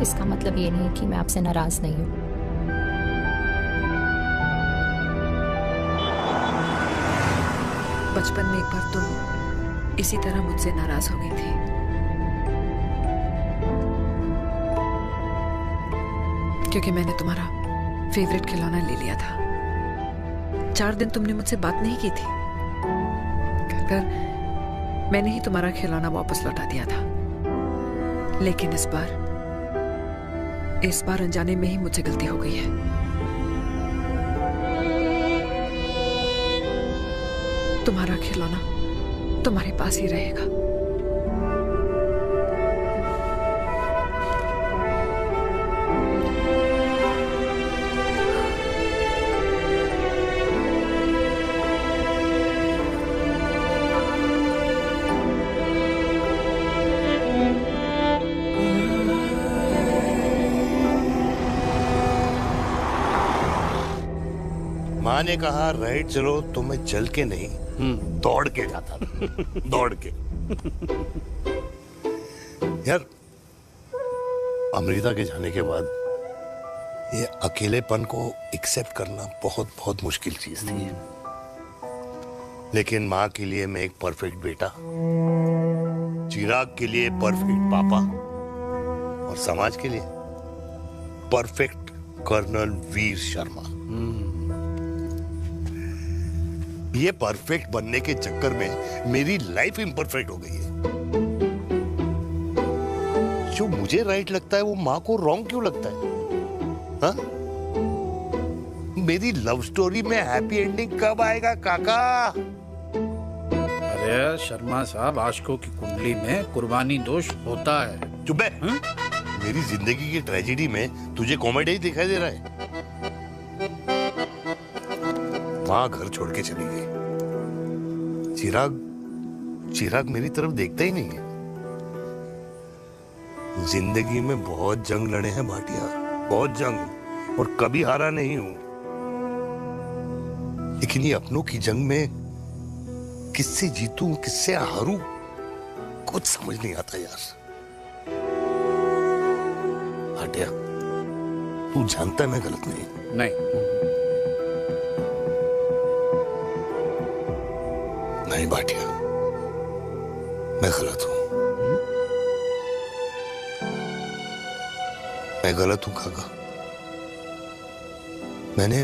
इसका मतलब ये नहीं कि मैं आपसे नाराज नहीं हूँ। बचपन में एक बार तुम इसी तरह मुझसे नाराज हो गई थी। क्योंकि मैंने तुम्हारा फेवरेट खिलौना ले लिया था। 4 दिन तुमने मुझसे बात नहीं की थी। कहकर मैंने ही तुम्हारा खिलौना वापस लौटा दिया था। लेकिन इस बार अनजाने में ही मुझसे गलती हो गई है। तुम्हारा खिलौना तुम्हारे पास ही रहेगा। माँ ने कहा राइट चलो, तो मैं चल के नहीं दौड़ के जाता था। दौड़ के। यार अमृता के जाने के बाद ये अकेलेपन को एक्सेप्ट करना बहुत बहुत मुश्किल चीज थी। लेकिन माँ के लिए मैं एक परफेक्ट बेटा, चिराग के लिए परफेक्ट पापा और समाज के लिए परफेक्ट कर्नल वीर शर्मा। ये परफेक्ट बनने के चक्कर में मेरी लाइफ इम्परफेक्ट हो गई है। जो मुझे राइट लगता है वो माँ को रॉन्ग क्यों लगता है? हाँ? मेरी लव स्टोरी में हैप्पी एंडिंग कब आएगा काका? अरे शर्मा साहब, आशिकों की कुंडली में कुर्बानी दोष होता है। चुप है। मेरी जिंदगी की ट्रेजेडी में तुझे कॉमेडी ही दिखाई दे रहा है। माँ घर छोड़ के चली गई। चिराग मेरी तरफ देखता ही नहीं है। जिंदगी में बहुत जंग लड़े हैं भाटिया, बहुत जंग, और कभी हारा नहीं हूं। लेकिन ये अपनों की जंग में किससे जीतूं, किससे हारूं, कुछ समझ नहीं आता यार। भाटिया, तू जानता है मैं गलत नहीं। नहीं भाटिया, मैं गलत हूं। मैं गलत हूं काका। मैंने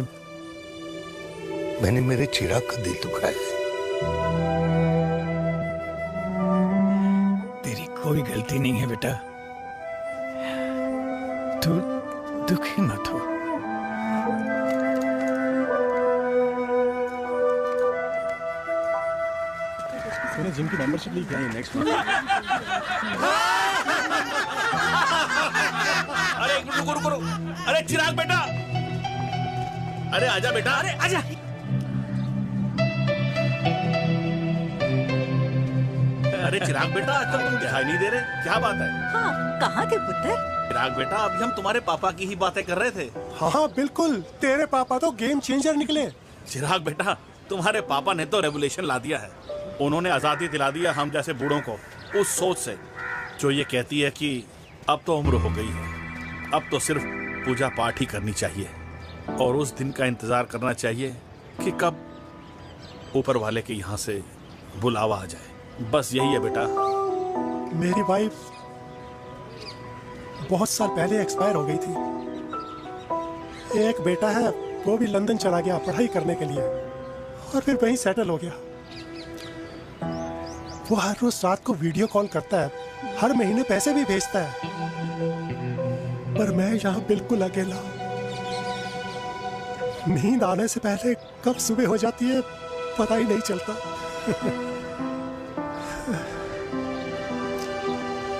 मेरे चिराग का दिल दुखाया है। तेरी कोई गलती नहीं है बेटा, तू दुखी मत हो। मैंने जिम की मेंबरशिप ली क्या? नेक्स्ट अरे रुको। अरे चिराग बेटा, अरे आजा बेटा, अरे आजा। अरे चिराग बेटा, आजकल तुम दिखाई नहीं दे रहे, क्या बात है? हाँ, कहाँ थे पुत्र? चिराग बेटा, अभी हम तुम्हारे पापा की ही बातें कर रहे थे। हाँ बिल्कुल, तेरे पापा तो गेम चेंजर निकले। चिराग बेटा, तुम्हारे पापा ने तो रेवोल्यूशन ला दिया है। उन्होंने आजादी दिला दिया हम जैसे बूढ़ों को, उस सोच से जो ये कहती है कि अब तो उम्र हो गई है, अब तो सिर्फ पूजा पाठ ही करनी चाहिए और उस दिन का इंतजार करना चाहिए कि कब ऊपर वाले के यहाँ से बुलावा आ जाए। बस यही है बेटा। मेरी वाइफ बहुत साल पहले एक्सपायर हो गई थी। एक बेटा है, वो भी लंदन चला गया पढ़ाई करने के लिए और फिर वहीं सेटल हो गया। वो हर रोज रात को वीडियो कॉल करता है, हर महीने पैसे भी भेजता है, पर मैं यहाँ बिल्कुल अकेला। नींद आने से पहले कब सुबह हो जाती है पता ही नहीं चलता।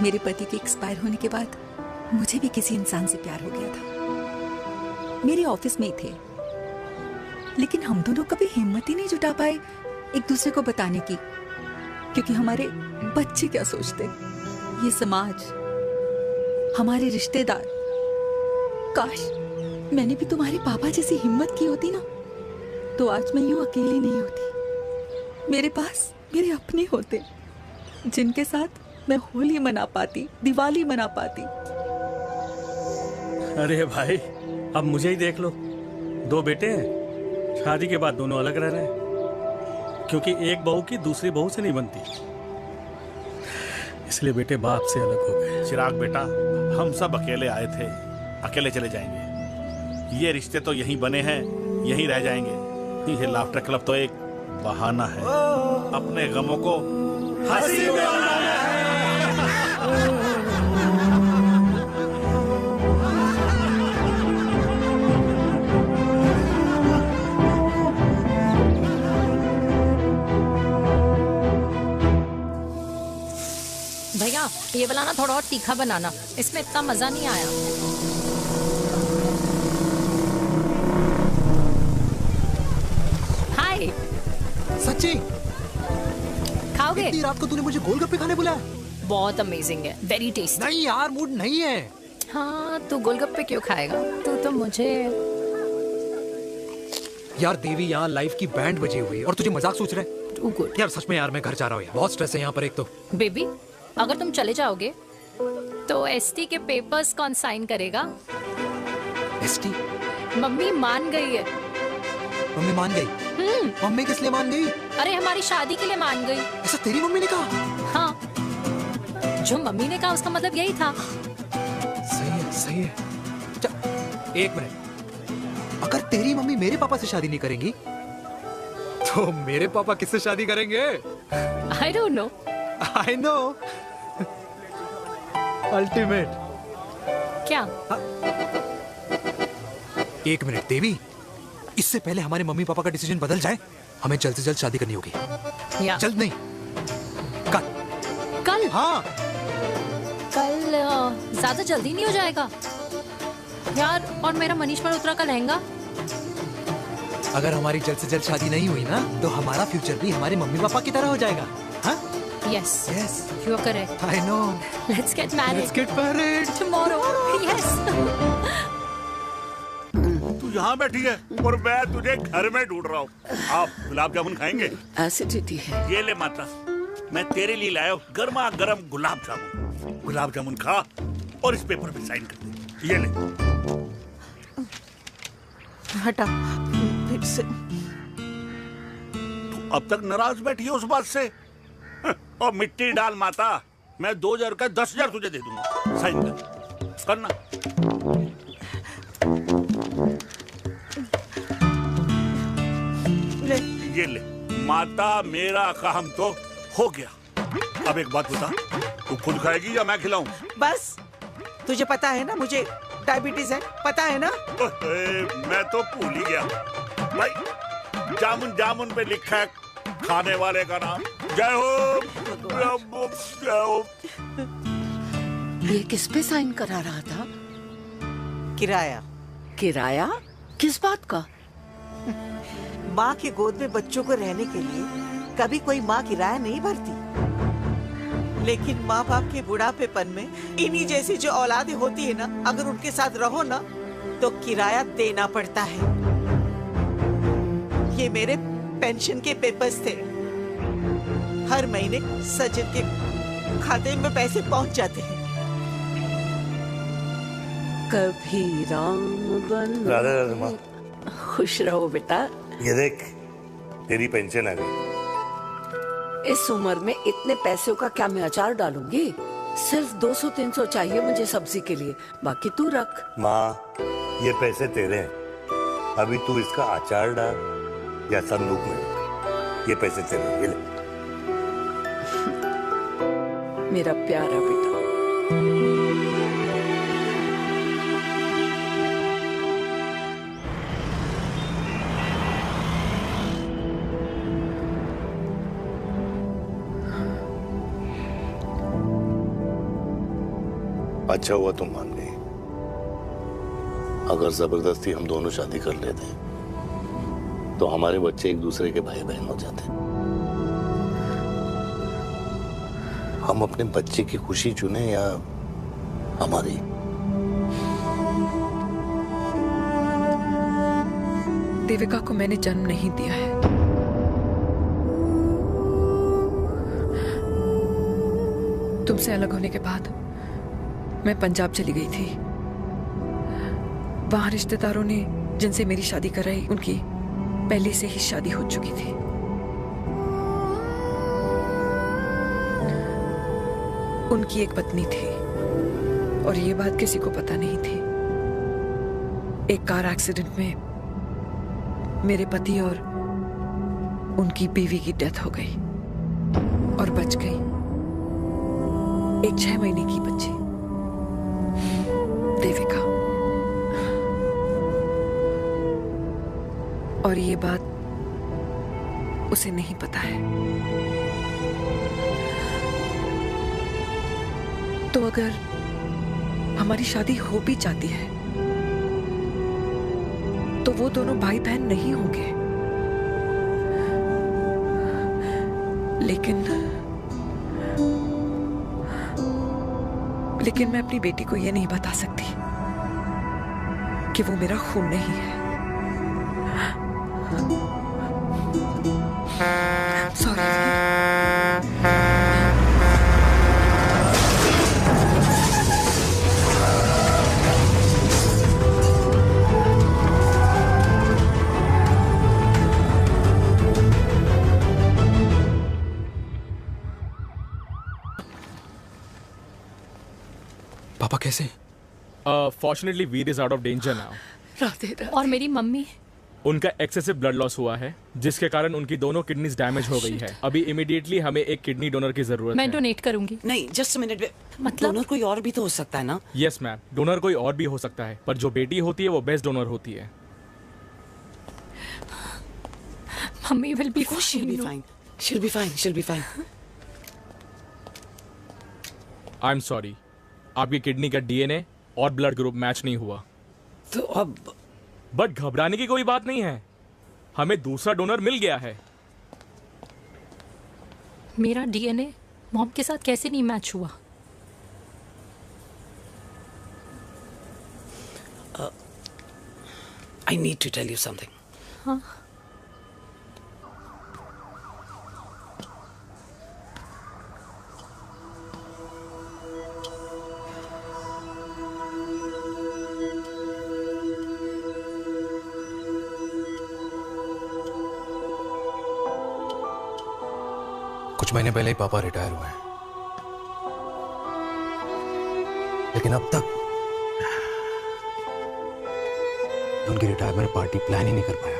मेरे पति के एक्सपायर होने के बाद मुझे भी किसी इंसान से प्यार हो गया था। मेरे ऑफिस में ही थे, लेकिन हम दोनों कभी हिम्मत ही नहीं जुटा पाए एक दूसरे को बताने की, क्योंकि हमारे बच्चे क्या सोचते, ये समाज, हमारे रिश्तेदार। काश मैंने भी तुम्हारे पापा जैसी हिम्मत की होती ना, तो आज मैं यूं अकेली नहीं होती। मेरे पास मेरे अपने होते, जिनके साथ मैं होली मना पाती, दिवाली मना पाती। अरे भाई, अब मुझे ही देख लो, 2 बेटे हैं, शादी के बाद दोनों अलग रह रहे हैं, क्योंकि एक बहू की दूसरी बहू से नहीं बनती, इसलिए बेटे बाप से अलग हो गए। चिराग बेटा, हम सब अकेले आए थे, अकेले चले जाएंगे। ये रिश्ते तो यहीं बने हैं, यहीं रह जाएंगे। ये लाफ्टर क्लब तो एक बहाना है, अपने गमों को हंसी में उड़ाना है। भैया ये वाला ना थोड़ा और तीखा बनाना, इसमें इतना मजा नहीं आया। हाय। सच्ची? खाओगे? इतनी रात को तूने मुझे गोलगप्पे खाने बुलाया? बहुत अमेजिंग है, वेरी टेस्टी। नहीं यार, मूड नहीं है। हाँ, तू गोलगप्पे क्यों खाएगा? तू तो मुझे। यार देवी, यहाँ लाइफ की बैंड बजी हुई है और तुझे मजाक सोच रहे? यार सच में यार, मैं घर जा रहा हूँ यार, बहुत स्ट्रेस है यहाँ पर। एक तो बेबी, अगर तुम चले जाओगे तो एसटी के पेपर्स कौन साइन करेगा? एसटी? मम्मी मान गई है। मम्मी मान गई? मम्मी किस लिए मान गई? अरे हमारी शादी के लिए मान गई। ऐसा तेरी मम्मी ने कहा? हाँ, जो मम्मी ने कहा उसका मतलब यही था। सही है, सही है। एक मिनट, अगर तेरी मम्मी मेरे पापा से शादी नहीं करेंगी तो मेरे पापा किससे शादी करेंगे? I don't know. I know. Ultimate. क्या? एक मिनट देवी, इससे पहले हमारे मम्मी पापा का डिसीजन बदल जाए, हमें जल्द से जल्द शादी करनी होगी। या जल्द नहीं, कल। कल? हाँ, कल ज्यादा जल्दी नहीं हो जाएगा यार? और मेरा मनीष मल्होत्रा का लहंगा? अगर हमारी जल्द से जल्द शादी नहीं हुई ना, तो हमारा फ्यूचर भी हमारे मम्मी पापा की तरह हो जाएगा। हाँ? Yes. Yes. You are correct. I know. Let's get married. Let's get married tomorrow. Yes. तू यहाँ बैठी है और मैं तुझे घर में ढूंढ रहा हूँ। आप गुलाब जामुन खाएंगे? एसिडिटी है। ये ले माता, मैं तेरे लिए लाया हूँ गर्मा गर्म गुलाब जामुन। गुलाब जामुन खा और इस पेपर पे साइन कर दे। ये ले। हटा फिर से। तू अब तक नाराज बैठी है उस बात से? और मिट्टी डाल माता, मैं 2000 का 10,000 तुझे दे दूंगा। साइन कर, करना। ले। ये ले माता, मेरा काम तो हो गया। अब एक बात बता, तू खुद खाएगी या मैं खिलाऊं? बस, तुझे पता है ना मुझे डायबिटीज है, पता है ना? मैं तो भूल ही गया भाई। जामुन जामुन पे लिखा है खाने वाले का नाम। जय हो, जय हो। ये किस पे साइन करा रहा था? किराया। किराया? किस बात का? माँ की गोद में बच्चों को रहने के लिए कभी कोई माँ किराया नहीं भरती, लेकिन माँ बाप के बुढ़ापेपन में इन्हीं जैसी जो औलादें होती है ना, अगर उनके साथ रहो ना तो किराया देना पड़ता है। ये मेरे पेंशन के पेपर्स थे, हर महीने सचिन के खाते में पैसे पहुंच जाते हैं। कभी राम बन। राधे राधे माँ। खुश रहो बेटा। ये देख, तेरी पेंशन आ गई। इस उम्र में इतने पैसों का क्या मैं अचार डालूंगी? सिर्फ 200-300 चाहिए मुझे सब्जी के लिए, बाकी तू रख। माँ, ये पैसे तेरे हैं, अभी तू इसका अचार डाल या संदूक में रख। ये पैसे तेरे हैं, ये ले। मेरा प्यारा बेटा। अच्छा हुआ तुम मान गई। अगर जबरदस्ती हम दोनों शादी कर लेते तो हमारे बच्चे एक दूसरे के भाई बहन हो जाते। हम अपने बच्चे की खुशी चुने या हमारी? देविका को मैंने जन्म नहीं दिया है। तुमसे अलग होने के बाद मैं पंजाब चली गई थी। वहाँ रिश्तेदारों ने जिनसे मेरी शादी कराई उनकी पहले से ही शादी हो चुकी थी। उनकी एक पत्नी थी और ये बात किसी को पता नहीं थी। एक कार एक्सीडेंट में मेरे पति और उनकी बीवी की डेथ हो गई और बच गई एक 6 महीने की बच्ची देविका। और ये बात उसे नहीं पता है। तो अगर हमारी शादी हो भी जाती है तो वो दोनों भाई बहन नहीं होंगे। लेकिन मैं अपनी बेटी को ये नहीं बता सकती कि वो मेरा खून नहीं है। सॉरी। पापा कैसे? Fortunately Veer is out of danger now. Radhe Radhe. और मेरी मम्मी? उनका एक्सेसिव ब्लड लॉस हुआ है जिसके कारण उनकी दोनों किडनीज डैमेज हो गई है। अभी इमीडिएटली हमें एक किडनी डोनर की जरूरत मैं है। डोनेट करूंगी। नहीं, जस्ट मिनट। मतलब डोनर कोई और भी तो हो सकता है ना? यस मैम, डोनर कोई और भी हो सकता है, पर जो बेटी होती है वो बेस्ट डोनर होती है। Mummy will be fine. She'll be fine. She'll be fine. I am sorry, आपकी किडनी का डीएनए और ब्लड ग्रुप मैच नहीं हुआ। तो अब बट घबराने की कोई बात नहीं है, हमें दूसरा डोनर मिल गया है। मेरा डीएनए मॉम के साथ कैसे नहीं मैच हुआ? I need to tell you something. हाँ? कुछ महीने पहले ही पापा रिटायर हुए हैं, लेकिन अब तक उनकी रिटायरमेंट पार्टी प्लान ही नहीं कर पाया।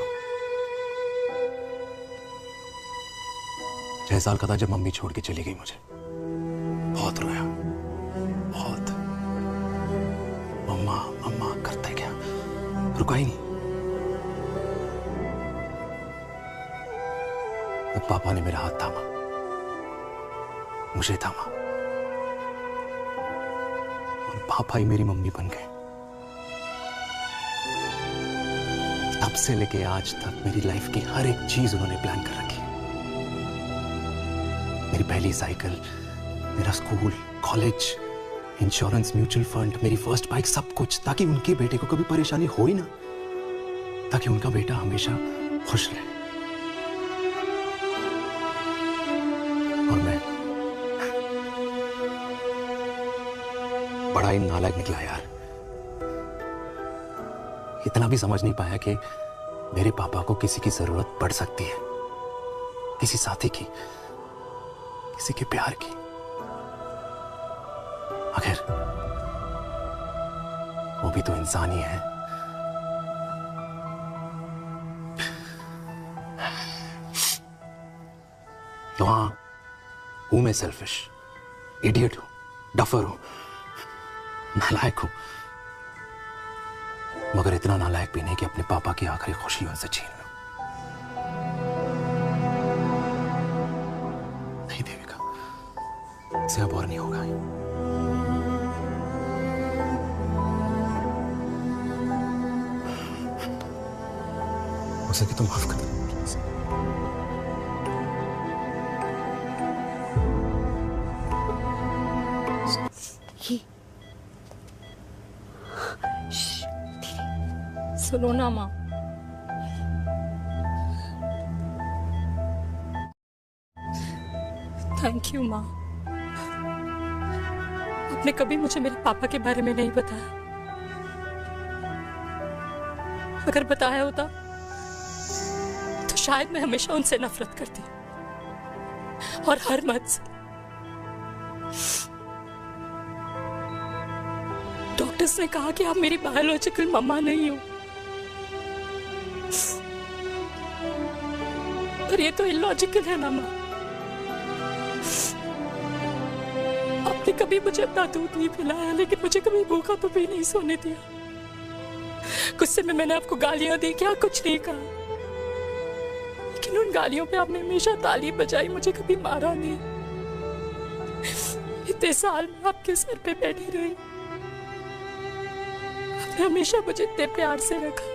6 साल का था जब मम्मी छोड़ के चली गई मुझे। बहुत रोया, बहुत। मम्मा मम्मा करते क्या, रुका ही नहीं। तो पापा ने मेरा हाथ थामा, मुझे थामा, और पापा ही मेरी मम्मी बन गए। तब से लेके आज तक मेरी लाइफ की हर एक चीज उन्होंने प्लान कर रखी है। मेरी पहली साइकिल, मेरा school, college, insurance, mutual fund, मेरी फर्स्ट बाइक, सब कुछ, ताकि उनके बेटे को कभी परेशानी हो ही ना, ताकि उनका बेटा हमेशा खुश रहे। और मैं बड़ा ही नालायक निकला यार। इतना भी समझ नहीं पाया कि मेरे पापा को किसी की जरूरत पड़ सकती है, किसी साथी की, किसी के प्यार की। आखिर वो भी तो इंसान ही है। तो हाँ, हूं मैं सेल्फिश, इडियट हूं, डफर हूं, नालायक हूं, मगर इतना नालायक भी नहीं कि अपने पापा की आखिरी खुशी उनसे छीन लूं। नहीं देविका, इससे अब और नहीं होगा। हो सके तो माफ कर दो। सुनो ना माँ, थैंक यू माँ। आपने कभी मुझे मेरे पापा के बारे में नहीं बताया। अगर बताया होता तो शायद मैं हमेशा उनसे नफरत करती और हर मत से। डॉक्टर्स ने कहा कि आप मेरी बायोलॉजिकल मम्मा नहीं हो, और ये तो इलॉजिकल है ना माँ। आपने कभी मुझे अपना दूध नहीं पिलाया, लेकिन मुझे कभी भूखा तो भी नहीं सोने दिया। गुस्से में मैंने आपको गालियां दी, क्या कुछ नहीं कहा, लेकिन उन गालियों पे आपने हमेशा ताली बजाई, मुझे कभी मारा नहीं। इतने साल में आपके सर पे बैठी रही, आपने हमेशा मुझे इतने प्यार से रखा।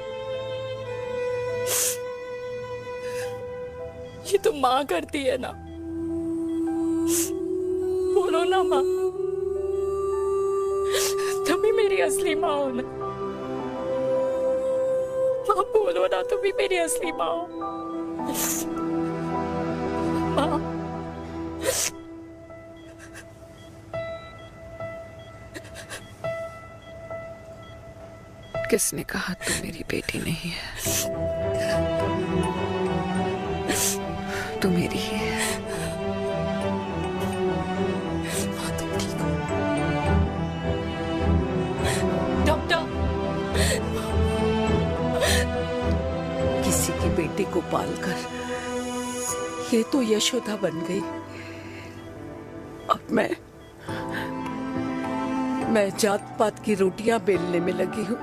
ये तो माँ करती है ना, बोलो ना माँ, तुम ही मेरी असली माँ हो ना। माँ बोलो ना, तुम ही मेरी असली माँ हो। माँ किसने कहा तू मेरी बेटी नहीं है? तू मेरी ही है। डॉक्टर, किसी की बेटी को पालकर ये तो यशोदा बन गई। अब मैं जात पात की रोटियां बेलने में लगी हूँ।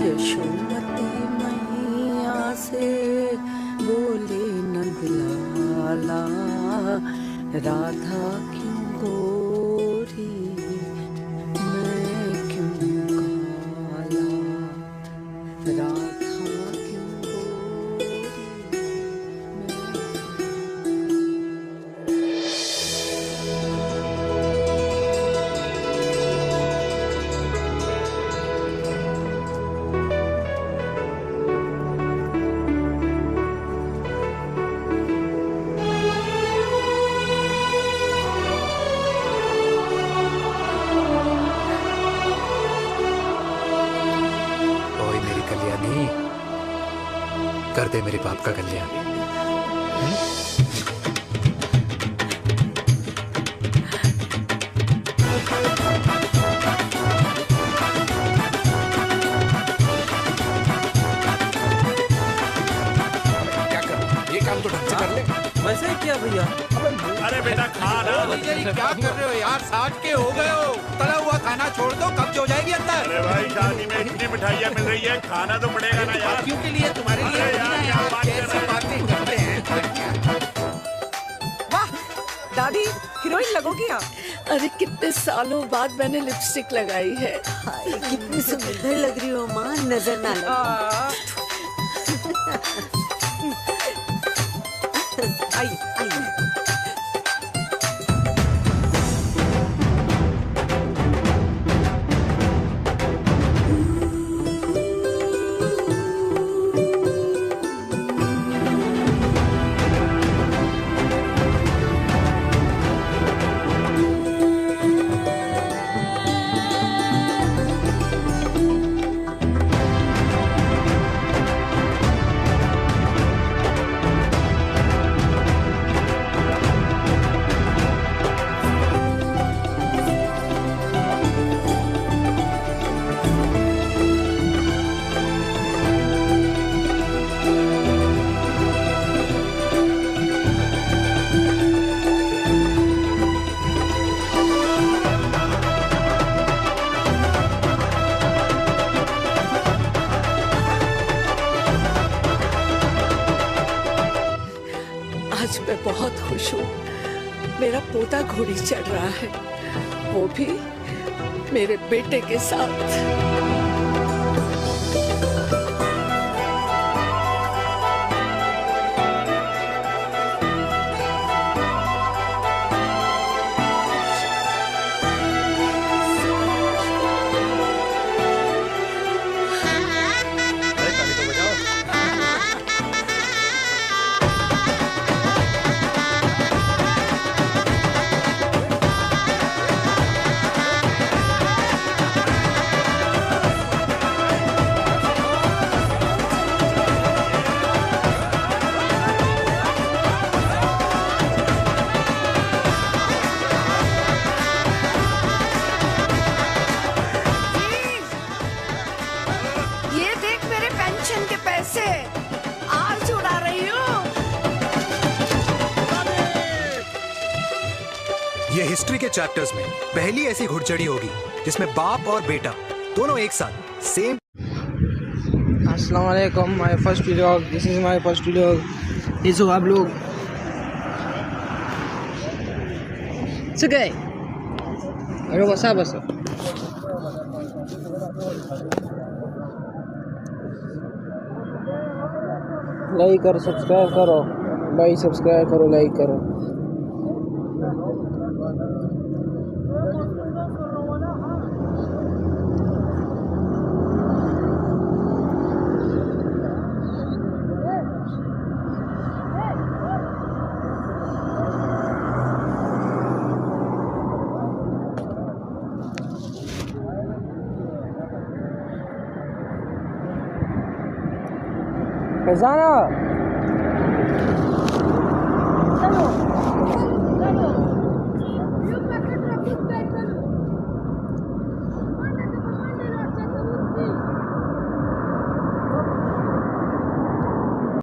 यशोमती मैया से बोले नंदलाला, राधा क्यों गोरी मैं क्यों काला, राधा क्यों गोरी कर दे मेरे बाप का कल्याण। क्या कर, ये काम तो ढंग से कर ले। वैसे ही किया भैया। अरे बेटा खा ना। भैया ये क्या कर रहे हो यार, 60 के हो गए हो, तला हुआ खाना छोड़ दो, कब्ज हो जाएगी अंदर। अरे भाई शादी में इतनी मिठाइयाँ मिल रही है, खाना तो पड़ेगा ना यार। क्यों के लिए तुम्हारे लिए यार कैसी बातें करते हैं। वाह दादी, हीरोइन लगोगी आप। अरे कितने सालों बाद मैंने लिपस्टिक लगाई है। हाय कितनी सुंदर लग रही हो माँ, नजर ना लगे। आइए आइए। आज मैं बहुत खुश हूँ। मेरा पोता घोड़ी चढ़ रहा है, वो भी मेरे बेटे के साथ। ये हिस्ट्री के चैप्टर्स में पहली ऐसी घुड़चढ़ी होगी जिसमें बाप और बेटा दोनों एक साथ सेम। अस्सलाम वालेकुम, my first vlog, this is my first vlog. ये जो आप लोग गए अरे बसा बस लाइक करो, सब्सक्राइब करो भाई, सब्सक्राइब करो, लाइक करो। फैजाना चलो